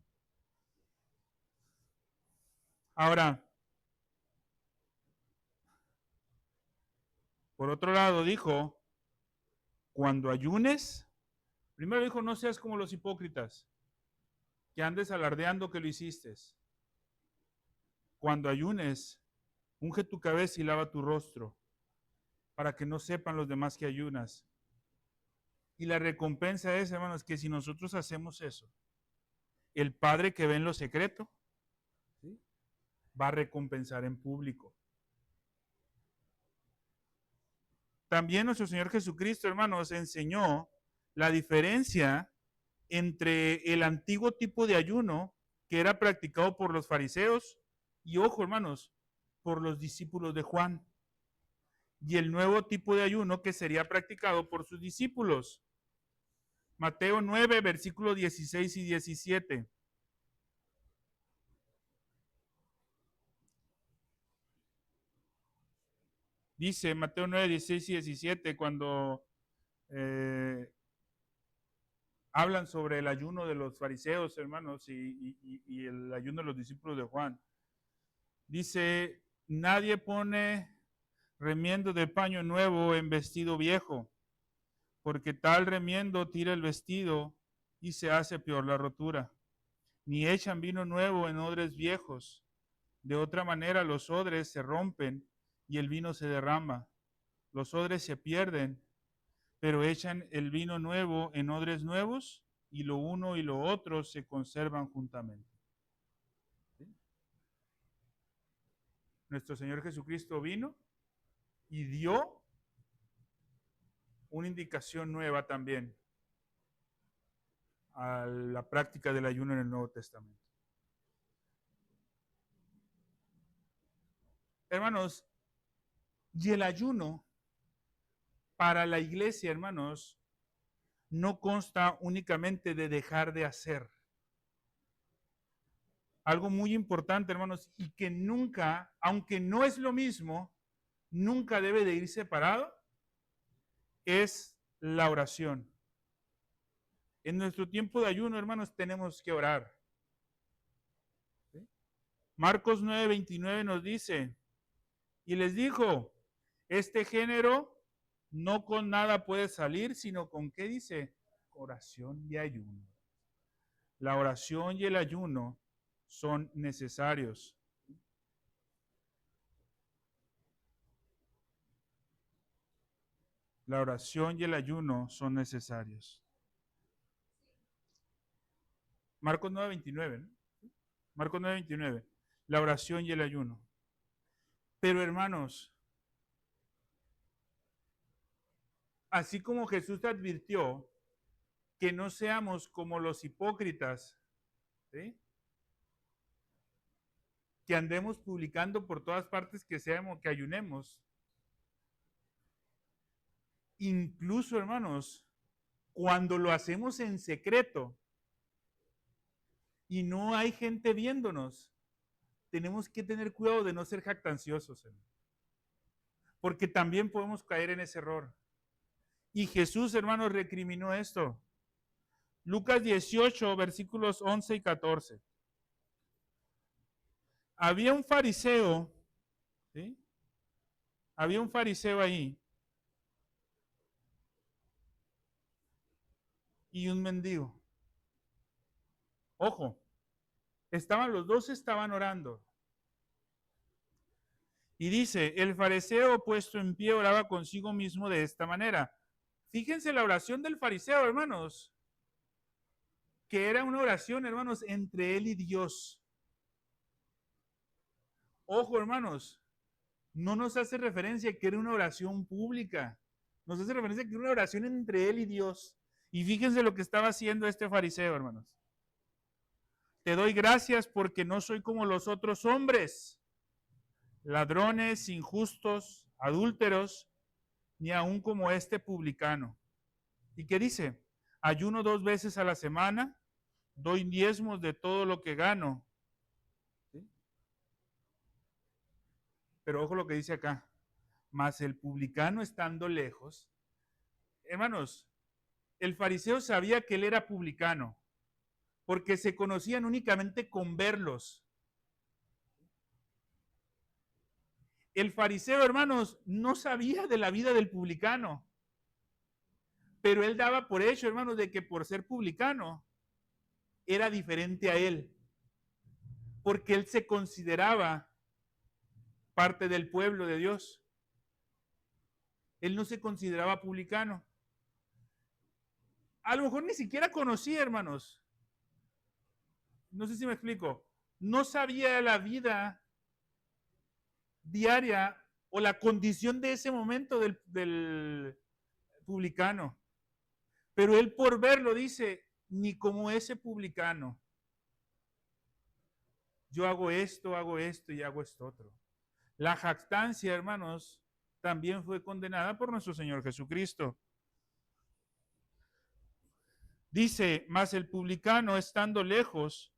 Ahora, por otro lado, dijo, cuando ayunes, primero dijo, no seas como los hipócritas, que andes alardeando que lo hiciste. Cuando ayunes, unge tu cabeza y lava tu rostro, para que no sepan los demás que ayunas. Y la recompensa es, hermanos, que si nosotros hacemos eso, el Padre que ve en lo secreto, ¿sí?, va a recompensar en público. También nuestro Señor Jesucristo, hermanos, enseñó la diferencia entre el antiguo tipo de ayuno que era practicado por los fariseos y, ojo, hermanos, por los discípulos de Juan, y el nuevo tipo de ayuno que sería practicado por sus discípulos. Mateo 9, versículos 16 y 17. Dice Mateo 9, 16 y 17, cuando hablan sobre el ayuno de los fariseos, hermanos, y el ayuno de los discípulos de Juan. Dice, nadie pone remiendo de paño nuevo en vestido viejo, porque tal remiendo tira el vestido y se hace peor la rotura. Ni echan vino nuevo en odres viejos. De otra manera los odres se rompen y el vino se derrama. Los odres se pierden, pero echan el vino nuevo en odres nuevos y lo uno y lo otro se conservan juntamente. ¿Sí? Nuestro Señor Jesucristo vino y dio una indicación nueva también a la práctica del ayuno en el Nuevo Testamento. Hermanos, y el ayuno para la iglesia, hermanos, no consta únicamente de dejar de hacer. Algo muy importante, hermanos, y que nunca, aunque no es lo mismo, nunca debe de ir separado, es la oración. En nuestro tiempo de ayuno, hermanos, tenemos que orar. ¿Sí? Marcos 9:29 nos dice, y les dijo, este género no con nada puede salir, sino con, ¿qué dice? Oración y ayuno. La oración y el ayuno son necesarios. La oración y el ayuno son necesarios. Marcos 9:29, ¿no? Marcos 9:29. La oración y el ayuno. Pero hermanos, así como Jesús advirtió que no seamos como los hipócritas, ¿sí?, que andemos publicando por todas partes que seamos, que ayunemos. Incluso, hermanos, cuando lo hacemos en secreto y no hay gente viéndonos, tenemos que tener cuidado de no ser jactanciosos, hermanos, porque también podemos caer en ese error. Y Jesús, hermanos, recriminó esto. Lucas 18, versículos 11 y 14. Había un fariseo, ¿sí? Había un fariseo ahí y un mendigo. Ojo, los dos estaban orando. Y dice, el fariseo puesto en pie oraba consigo mismo de esta manera. Fíjense la oración del fariseo, hermanos, que era una oración, hermanos, entre él y Dios. Ojo, hermanos, no nos hace referencia que era una oración pública, nos hace referencia que era una oración entre él y Dios. Y fíjense lo que estaba haciendo este fariseo, hermanos. Te doy gracias porque no soy como los otros hombres, ladrones, injustos, adúlteros, ni aun como este publicano. ¿Y qué dice? ayuno 2 veces a la semana, doy diezmos de todo lo que gano. ¿Sí? Pero ojo lo que dice acá, mas el publicano estando lejos, hermanos, el fariseo sabía que él era publicano, porque se conocían únicamente con verlos. El fariseo, hermanos, no sabía de la vida del publicano, pero él daba por hecho, hermanos, de que por ser publicano era diferente a él, porque él se consideraba parte del pueblo de Dios. Él no se consideraba publicano. A lo mejor ni siquiera conocía, hermanos. No sé si me explico. No sabía la vida diaria o la condición de ese momento del publicano. Pero él por verlo dice, ni como ese publicano. Yo hago esto y hago esto otro. La jactancia, hermanos, también fue condenada por nuestro Señor Jesucristo. Dice, mas el publicano, estando lejos,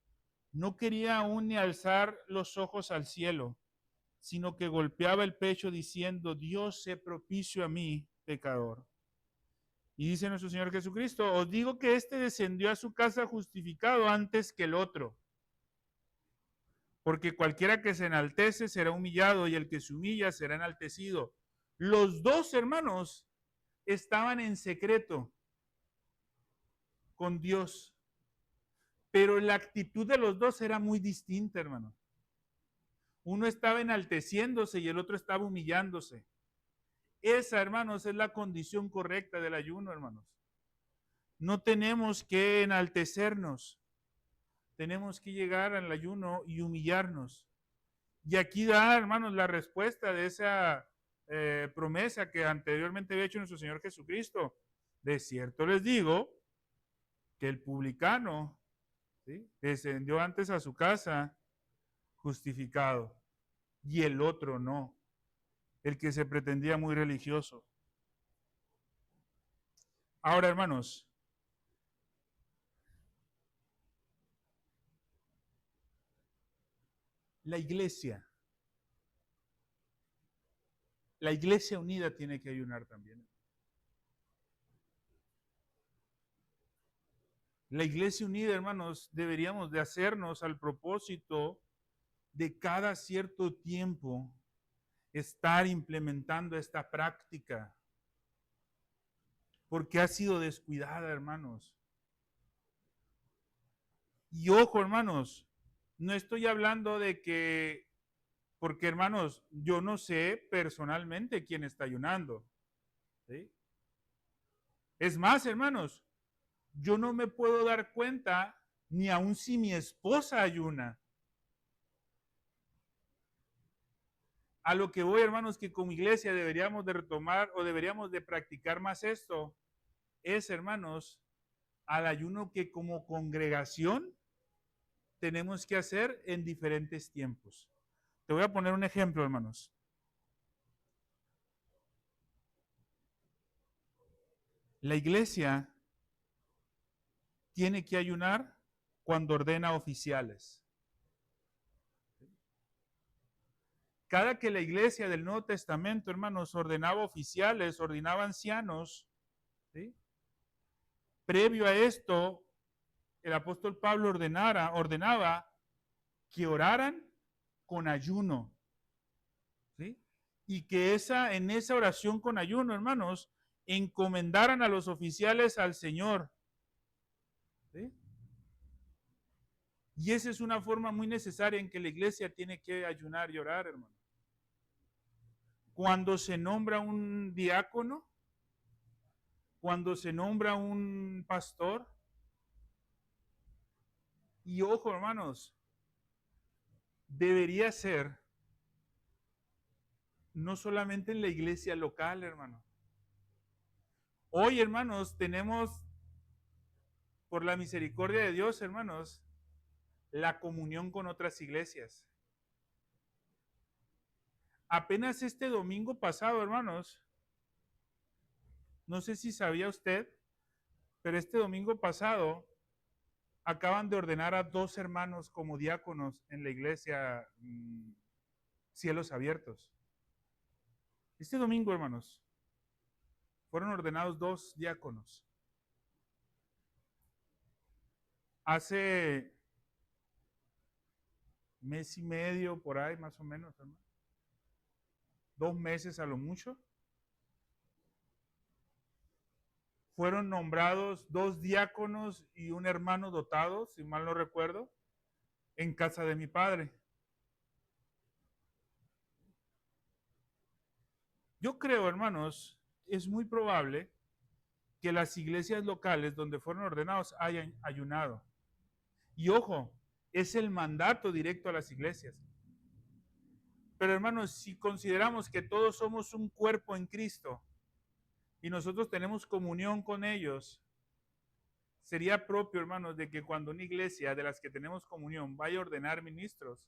no quería aún ni alzar los ojos al cielo, sino que golpeaba el pecho diciendo, Dios sé propicio a mí, pecador. Y dice nuestro Señor Jesucristo, os digo que éste descendió a su casa justificado antes que el otro. Porque cualquiera que se enaltece será humillado y el que se humilla será enaltecido. Los dos hermanos estaban en secreto con Dios, pero la actitud de los dos era muy distinta, hermano. Uno estaba enalteciéndose y el otro estaba humillándose. Esa, hermanos, es la condición correcta del ayuno, hermanos. No tenemos que enaltecernos, tenemos que llegar al ayuno y humillarnos. Y aquí da, hermanos, la respuesta de esa promesa que anteriormente había hecho nuestro Señor Jesucristo. De cierto les digo que el publicano, ¿sí?, descendió antes a su casa justificado y el otro no, el que se pretendía muy religioso. Ahora, hermanos, la iglesia unida tiene que ayunar también. La iglesia unida, hermanos, deberíamos de hacernos al propósito de cada cierto tiempo estar implementando esta práctica, porque ha sido descuidada, hermanos. Y ojo, hermanos, no estoy hablando de que, porque hermanos, yo no sé personalmente quién está ayunando, ¿sí? Es más, hermanos, yo no me puedo dar cuenta ni aun si mi esposa ayuna. A lo que voy, hermanos, que como iglesia deberíamos de retomar o deberíamos de practicar más esto, es, hermanos, al ayuno que como congregación tenemos que hacer en diferentes tiempos. Te voy a poner un ejemplo, hermanos. La iglesia tiene que ayunar cuando ordena oficiales. Cada que la iglesia del Nuevo Testamento, hermanos, ordenaba oficiales, ordenaba ancianos, ¿sí?, previo a esto, el apóstol Pablo ordenaba que oraran con ayuno, ¿sí?, y que en esa oración con ayuno, hermanos, encomendaran a los oficiales al Señor, ¿sí? Y esa es una forma muy necesaria en que la iglesia tiene que ayunar y orar, hermano. Cuando se nombra un diácono, cuando se nombra un pastor, y ojo, hermanos, debería ser no solamente en la iglesia local, hermano. Hoy, hermanos, tenemos, por la misericordia de Dios, hermanos, la comunión con otras iglesias. Apenas este domingo pasado, hermanos, no sé si sabía usted, Pero este domingo pasado acaban de ordenar a 2 hermanos como diáconos en la iglesia Cielos Abiertos. Este domingo, hermanos, fueron ordenados 2 diáconos. Hace mes y medio, por ahí más o menos, hermano. 2 meses a lo mucho. Fueron nombrados 2 diáconos y un hermano dotado, si mal no recuerdo, en casa de mi padre. Yo creo, hermanos, es muy probable que las iglesias locales donde fueron ordenados hayan ayunado. Y ojo, es el mandato directo a las iglesias. Pero hermanos, si consideramos que todos somos un cuerpo en Cristo y nosotros tenemos comunión con ellos, sería propio, hermanos, de que cuando una iglesia de las que tenemos comunión vaya a ordenar ministros,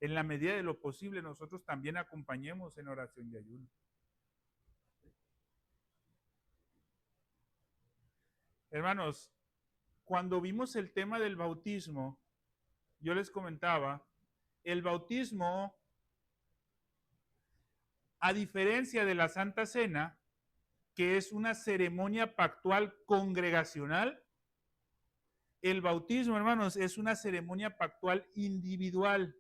en la medida de lo posible nosotros también acompañemos en oración y ayuno. Hermanos, cuando vimos el tema del bautismo, yo les comentaba, el bautismo, a diferencia de la Santa Cena, que es una ceremonia pactual congregacional, el bautismo, hermanos, es una ceremonia pactual individual.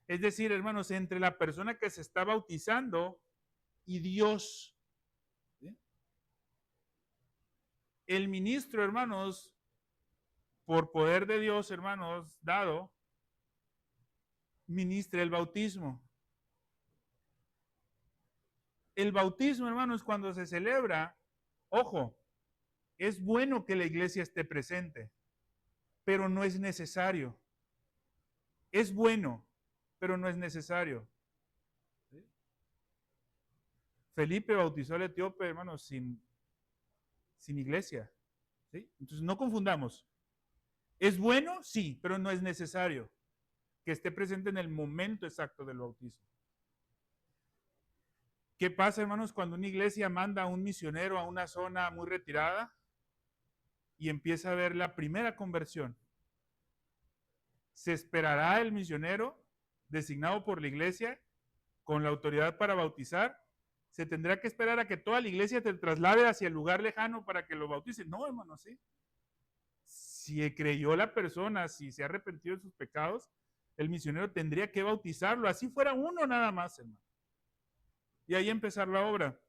Es decir, hermanos, entre la persona que se está bautizando y Dios. ¿Sí? El ministro, hermanos, por poder de Dios, hermanos, dado, ministra el bautismo. El bautismo, hermanos, cuando se celebra, ojo, es bueno que la iglesia esté presente, pero no es necesario. Es bueno, pero no es necesario. ¿Sí? Felipe bautizó al etíope, hermanos, sin iglesia. ¿Sí? Entonces no confundamos. ¿Es bueno? Sí, pero no es necesario que esté presente en el momento exacto del bautismo. ¿Qué pasa, hermanos, cuando una iglesia manda a un misionero a una zona muy retirada y empieza a ver la primera conversión? ¿Se esperará el misionero designado por la iglesia con la autoridad para bautizar? ¿Se tendrá que esperar a que toda la iglesia te traslade hacia el lugar lejano para que lo bautice? No, hermano, sí. Si creyó la persona, si se ha arrepentido de sus pecados, el misionero tendría que bautizarlo, así fuera uno nada más, hermano. Y ahí empezar la obra.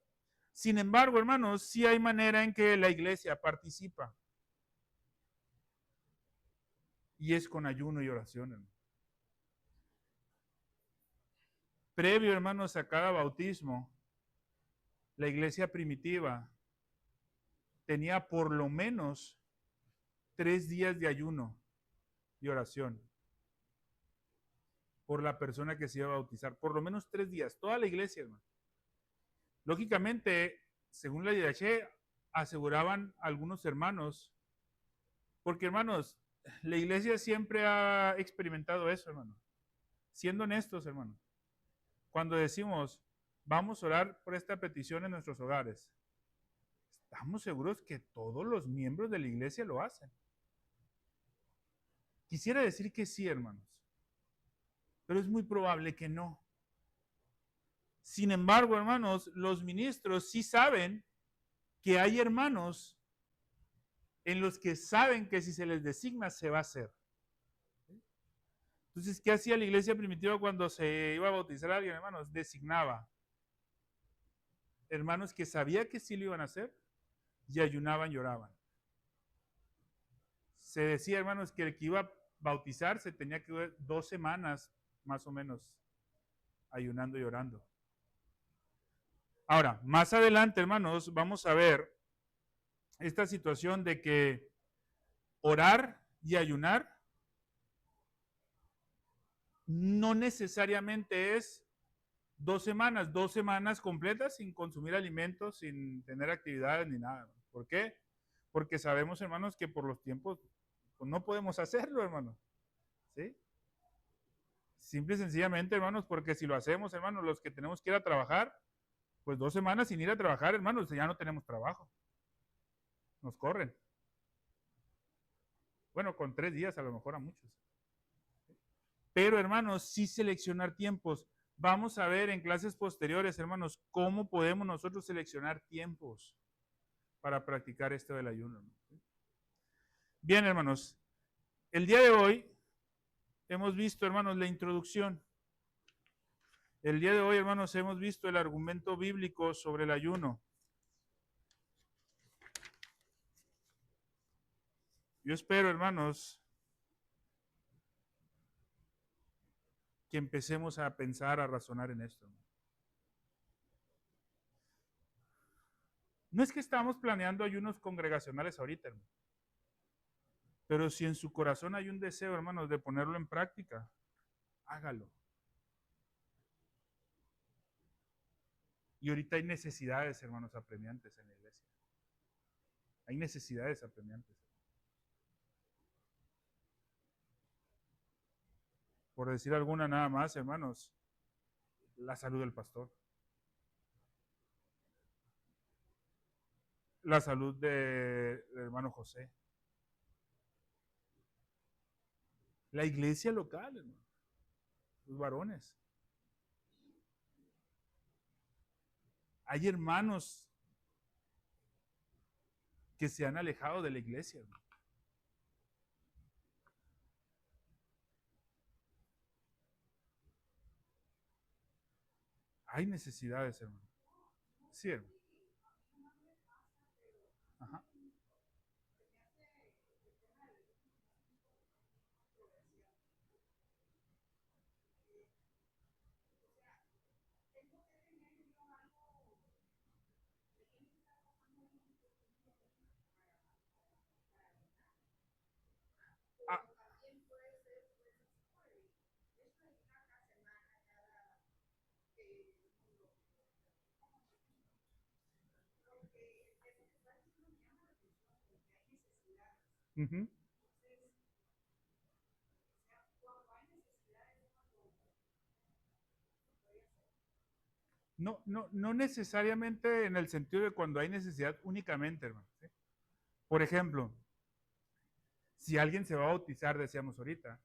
Sin embargo, hermanos, sí hay manera en que la iglesia participa. Y es con ayuno y oración, hermano. Previo, hermanos, a cada bautismo, la iglesia primitiva tenía por lo menos 3 días de ayuno y oración por la persona que se iba a bautizar. Por lo menos 3 días. Toda la iglesia, hermano. Lógicamente, según la Didache, aseguraban algunos hermanos, porque hermanos, la iglesia siempre ha experimentado eso, hermano. Siendo honestos, hermano, cuando decimos, vamos a orar por esta petición en nuestros hogares, estamos seguros que todos los miembros de la iglesia lo hacen. Quisiera decir que sí, hermanos, pero es muy probable que no. Sin embargo, hermanos, los ministros sí saben que hay hermanos en los que saben que si se les designa se va a hacer. Entonces, ¿qué hacía la iglesia primitiva cuando se iba a bautizar a alguien, hermanos? Designaba hermanos que sabía que sí lo iban a hacer y ayunaban y oraban. Se decía, hermanos, que el que iba a bautizar se tenía que ver 2 semanas más o menos ayunando y orando. Ahora, más adelante, hermanos, vamos a ver esta situación de que orar y ayunar no necesariamente es 2 semanas completas sin consumir alimentos, sin tener actividades ni nada. ¿Por qué? Porque sabemos, hermanos, que por los tiempos pues, no podemos hacerlo, hermanos. ¿Sí? Simple y sencillamente, hermanos, porque si lo hacemos, hermanos, los que tenemos que ir a trabajar, pues 2 semanas sin ir a trabajar, hermanos, ya no tenemos trabajo. nos corren. Bueno, con 3 días a lo mejor a muchos. Pero hermanos, sí seleccionar tiempos. Vamos a ver en clases posteriores, hermanos, cómo podemos nosotros seleccionar tiempos para practicar esto del ayuno. Bien, hermanos, el día de hoy hemos visto, hermanos, la introducción. El día de hoy, hermanos, hemos visto el argumento bíblico sobre el ayuno. Yo espero, hermanos, que empecemos a pensar, a razonar en esto. No es que estamos planeando ayunos congregacionales ahorita, hermano. Pero si en su corazón hay un deseo, hermanos, de ponerlo en práctica, hágalo. Y ahorita hay necesidades, hermanos, apremiantes en la iglesia. Hay necesidades apremiantes. Por decir alguna nada más, hermanos, la salud del pastor. La salud del hermano José. La iglesia local, hermano. Los varones. Hay hermanos que se han alejado de la iglesia, hermano. Hay necesidades, hermano. Sí, hermano. Ajá. Ah, uh-huh. No necesariamente en el sentido de cuando hay necesidad únicamente, hermano. ¿Sí? Por ejemplo, si alguien se va a bautizar, decíamos ahorita,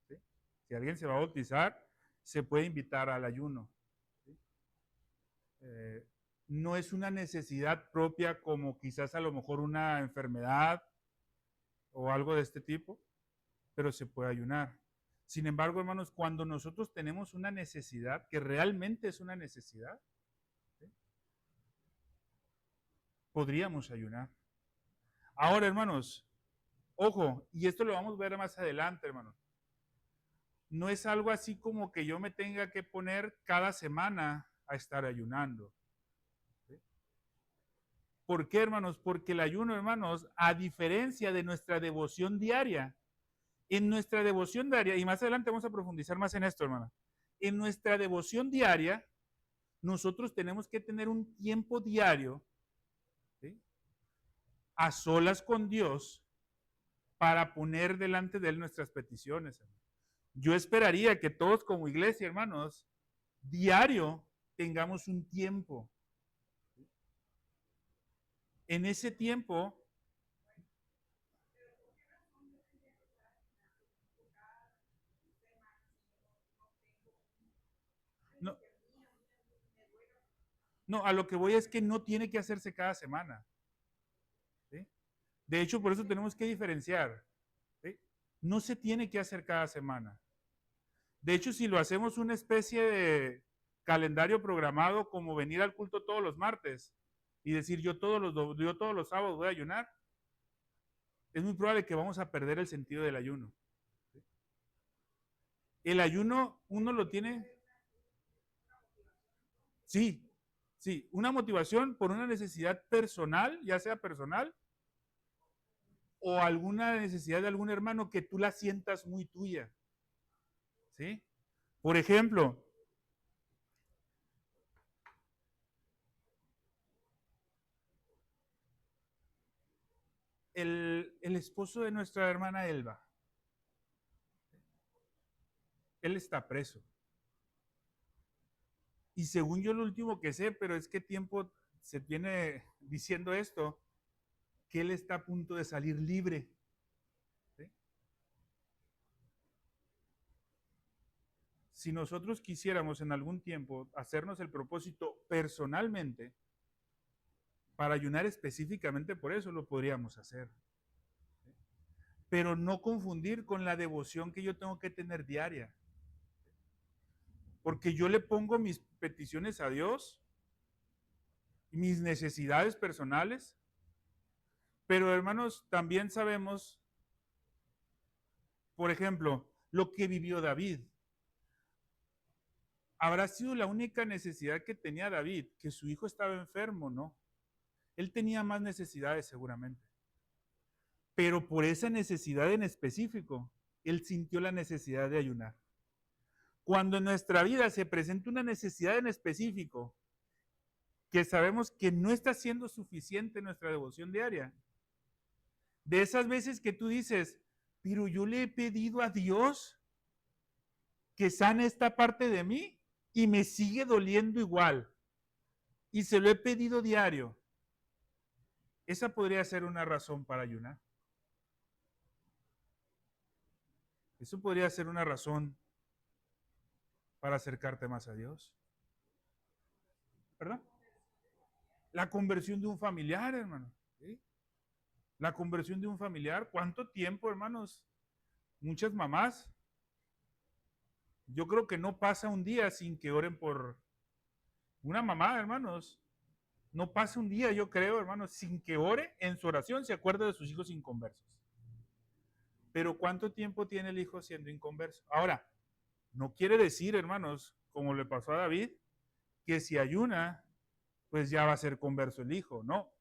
¿sí? Si alguien se va a bautizar, se puede invitar al ayuno. ¿Sí? Eh, no es una necesidad propia como quizás a lo mejor una enfermedad o algo de este tipo, pero se puede ayunar. Sin embargo, hermanos, cuando nosotros tenemos una necesidad, que realmente es una necesidad, ¿sí? Podríamos ayunar. Ahora, hermanos, ojo, y esto lo vamos a ver más adelante, hermanos. No es algo así como que yo me tenga que poner cada semana a estar ayunando. ¿Sí? ¿Por qué, hermanos? Porque el ayuno, hermanos, a diferencia de nuestra devoción diaria, en nuestra devoción diaria, y más adelante vamos a profundizar más en esto, hermano, en nuestra devoción diaria, nosotros tenemos que tener un tiempo diario, ¿sí? A solas con Dios para poner delante de Él nuestras peticiones. Hermano. Yo esperaría que todos como iglesia, hermanos, diario tengamos un tiempo. En ese tiempo, no, no, a lo que voy es que no tiene que hacerse cada semana. ¿Sí? De hecho, por eso tenemos que diferenciar. ¿Sí? No se tiene que hacer cada semana. De hecho, si lo hacemos una especie de calendario programado como venir al culto todos los martes y decir yo todos los sábados voy a ayunar, es muy probable que vamos a perder el sentido del ayuno. El ayuno uno lo tiene, sí, sí, una motivación por una necesidad personal, ya sea personal, o alguna necesidad de algún hermano que tú la sientas muy tuya. ¿Sí? Por ejemplo, el esposo de nuestra hermana Elba, él está preso. Y según yo lo último que sé, pero es que tiempo se viene diciendo esto, que él está a punto de salir libre. ¿Sí? Si nosotros quisiéramos en algún tiempo hacernos el propósito personalmente, para ayunar específicamente por eso, lo podríamos hacer. ¿Sí? Pero no confundir con la devoción que yo tengo que tener diaria. Porque yo le pongo mis peticiones a Dios, mis necesidades personales, pero hermanos, también sabemos, por ejemplo, lo que vivió David. ¿Habrá sido la única necesidad que tenía David? Que su hijo estaba enfermo, ¿no? Él tenía más necesidades seguramente. Pero por esa necesidad en específico, él sintió la necesidad de ayunar. Cuando en nuestra vida se presenta una necesidad en específico, que sabemos que no está siendo suficiente nuestra devoción diaria, de esas veces que tú dices, pero yo le he pedido a Dios que sane esta parte de mí y me sigue doliendo igual. Y se lo he pedido diario. Esa podría ser una razón para ayunar. Eso podría ser una razón para acercarte más a Dios. ¿Verdad? La conversión de un familiar, hermano. ¿Sí? La conversión de un familiar. ¿Cuánto tiempo, hermanos? Muchas mamás. Yo creo que no pasa un día sin que oren por una mamá, hermanos. No pasa un día, yo creo, hermanos, sin que ore en su oración, se acuerde de sus hijos inconversos. Pero ¿cuánto tiempo tiene el hijo siendo inconverso? Ahora, no quiere decir, hermanos, como le pasó a David, que si ayuna, pues ya va a ser converso el hijo, no.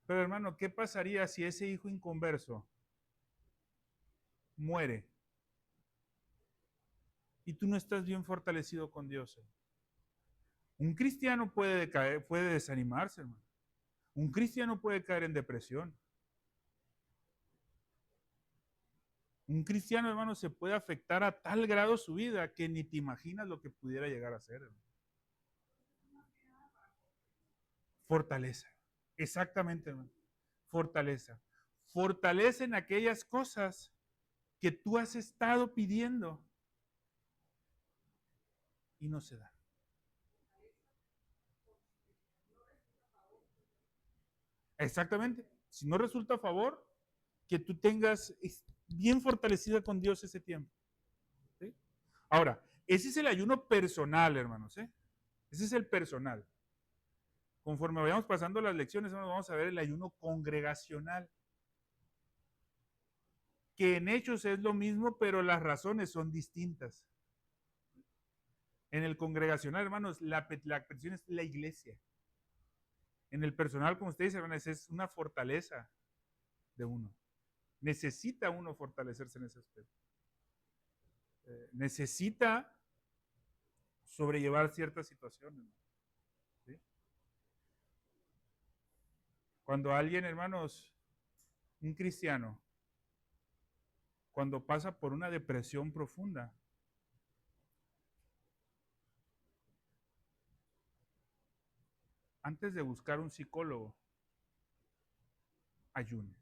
Pero hermano, ¿qué pasaría si ese hijo inconverso muere y tú no estás bien fortalecido con Dios? Un cristiano puede caer, puede desanimarse, hermano. Un cristiano puede caer en depresión. Un cristiano, hermano, se puede afectar a tal grado su vida que ni te imaginas lo que pudiera llegar a ser, hermano. Fortaleza. Exactamente, hermano. Fortaleza. Fortaleza en aquellas cosas que tú has estado pidiendo y no se da. Exactamente. Si no resulta a favor, que tú tengas bien fortalecida con Dios ese tiempo. ¿Sí? Ahora, ese es el ayuno personal, hermanos. ¿Eh? Ese es el personal. Conforme vayamos pasando las lecciones, vamos a ver el ayuno congregacional. Que en hechos es lo mismo, pero las razones son distintas. En el congregacional, hermanos, la petición es la iglesia. En el personal, como ustedes dicen, hermanos, es una fortaleza de uno. Necesita uno fortalecerse en ese aspecto. Necesita sobrellevar ciertas situaciones. ¿Sí? Cuando alguien, hermanos, un cristiano, cuando pasa por una depresión profunda, antes de buscar un psicólogo, ayune.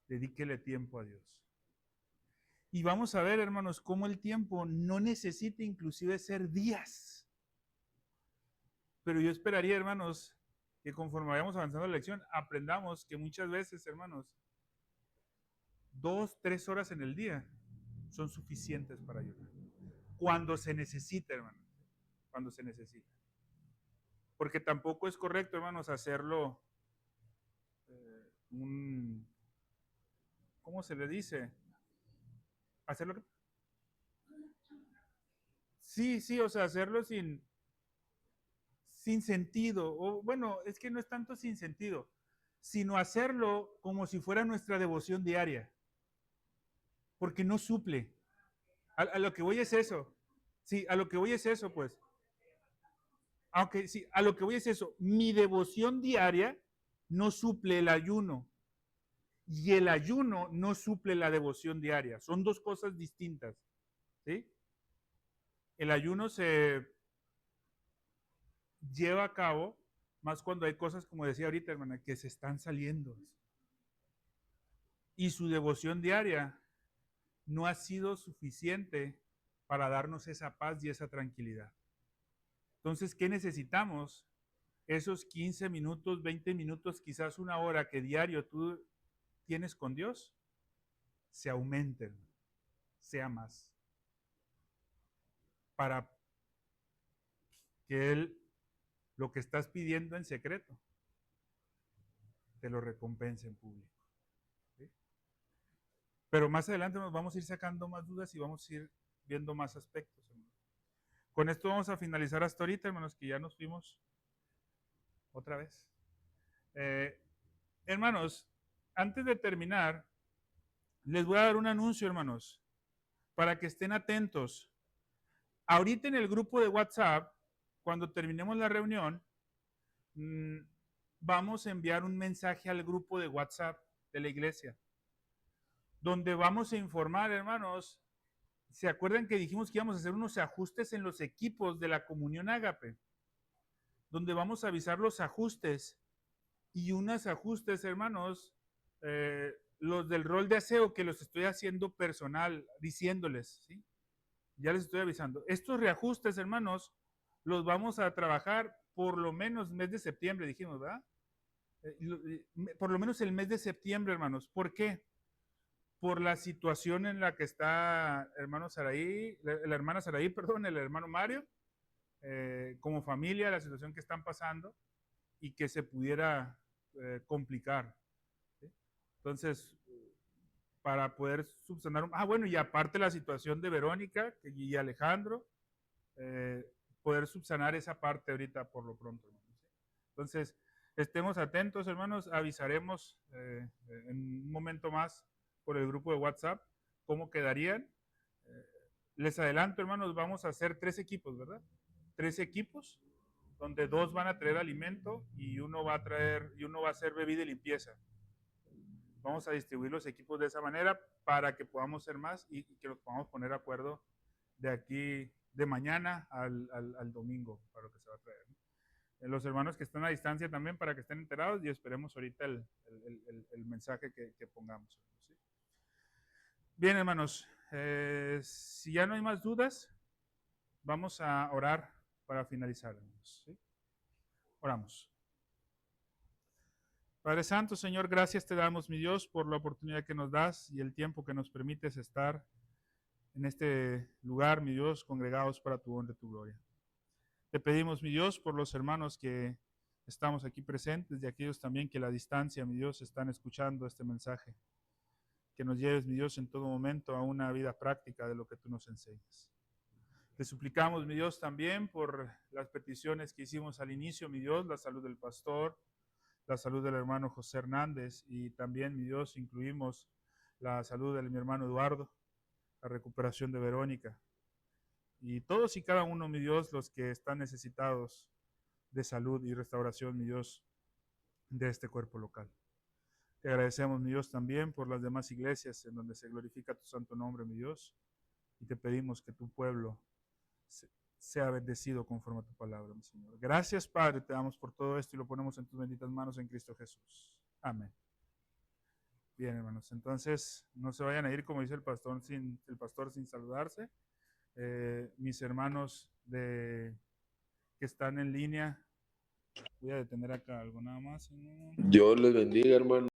Dedíquele tiempo a Dios. Y vamos a ver, hermanos, cómo el tiempo no necesita inclusive ser días. Pero yo esperaría, hermanos, que conforme vayamos avanzando en la lección, aprendamos que muchas veces, hermanos, 2, 3 horas en el día son suficientes para ayudar. Cuando se necesita, hermanos. Cuando se necesita. Porque tampoco es correcto, hermanos, hacerlo ¿cómo se le dice? Hacerlo. Sí, sí, o sea, hacerlo sin sentido. O bueno, es que no es tanto sin sentido, sino hacerlo como si fuera nuestra devoción diaria. Porque no suple. A lo que voy es eso. Sí, a lo que voy es eso, pues. Aunque sí, a lo que voy es eso. Mi devoción diaria no suple el ayuno. Y el ayuno no suple la devoción diaria. Son dos cosas distintas. ¿Sí? El ayuno lleva a cabo, más cuando hay cosas, como decía ahorita, hermana, que se están saliendo. Y su devoción diaria no ha sido suficiente para darnos esa paz y esa tranquilidad. Entonces, ¿qué necesitamos? Esos 15 minutos, 20 minutos, quizás una hora que diario tú tienes con Dios, se aumenten, sea más, para que Él, lo que estás pidiendo en secreto, te lo recompense en público. ¿Sí? Pero más adelante nos vamos a ir sacando más dudas y vamos a ir viendo más aspectos, hermanos. Con esto vamos a finalizar hasta ahorita, hermanos, que ya nos fuimos otra vez. Hermanos, antes de terminar, les voy a dar un anuncio, hermanos, para que estén atentos. Ahorita en el grupo de WhatsApp, cuando terminemos la reunión, vamos a enviar un mensaje al grupo de WhatsApp de la iglesia, donde vamos a informar, hermanos. ¿Se acuerdan que dijimos que íbamos a hacer unos ajustes en los equipos de la comunión ágape? Donde vamos a avisar los ajustes y unos ajustes, hermanos, los del rol de aseo que los estoy haciendo personal, diciéndoles, ¿sí? Ya les estoy avisando. Estos reajustes, hermanos, los vamos a trabajar por lo menos mes de septiembre, dijimos, ¿verdad? Por lo menos el mes de septiembre, hermanos. ¿Por qué? Por la situación en la que está hermano Saraí, la hermana Saraí, perdón, el hermano Mario, como familia, la situación que están pasando y que se pudiera complicar. ¿Sí? Entonces, para poder subsanar, bueno, y aparte la situación de Verónica y Alejandro, poder subsanar esa parte ahorita por lo pronto, hermanos. ¿Sí? Entonces, estemos atentos, hermanos, avisaremos en un momento más por el grupo de WhatsApp cómo quedarían. Les adelanto, hermanos, vamos a hacer 3 equipos, ¿verdad? 3 equipos, donde 2 van a traer alimento y uno va a hacer bebida y limpieza. Vamos a distribuir los equipos de esa manera para que podamos ser más y que los podamos poner de acuerdo de aquí, de mañana al domingo, para lo que se va a traer. Los hermanos que están a distancia también, para que estén enterados y esperemos ahorita el mensaje que pongamos. ¿Sí? Bien, hermanos, si ya no hay más dudas, vamos a orar para finalizar. ¿Sí? Oramos. Padre Santo, Señor, gracias te damos, mi Dios, por la oportunidad que nos das y el tiempo que nos permites estar en este lugar, mi Dios, congregados para tu honra y tu gloria. Te pedimos, mi Dios, por los hermanos que estamos aquí presentes y aquellos también que a la distancia, mi Dios, están escuchando este mensaje. Que nos lleves, mi Dios, en todo momento a una vida práctica de lo que tú nos enseñas. Te suplicamos, mi Dios, también por las peticiones que hicimos al inicio, mi Dios, la salud del pastor, la salud del hermano José Hernández y también, mi Dios, incluimos la salud de mi hermano Eduardo, la recuperación de Verónica y todos y cada uno, mi Dios, los que están necesitados de salud y restauración, mi Dios, de este cuerpo local. Te agradecemos, mi Dios, también por las demás iglesias en donde se glorifica tu santo nombre, mi Dios, y te pedimos que tu pueblo sea bendecido conforme a tu palabra, mi Señor. Gracias, Padre, te damos por todo esto y lo ponemos en tus benditas manos en Cristo Jesús. Amén. Bien, hermanos, entonces no se vayan a ir, como dice el pastor, sin saludarse. Mis hermanos que están en línea, voy a detener acá algo nada más. Dios les bendiga, hermano.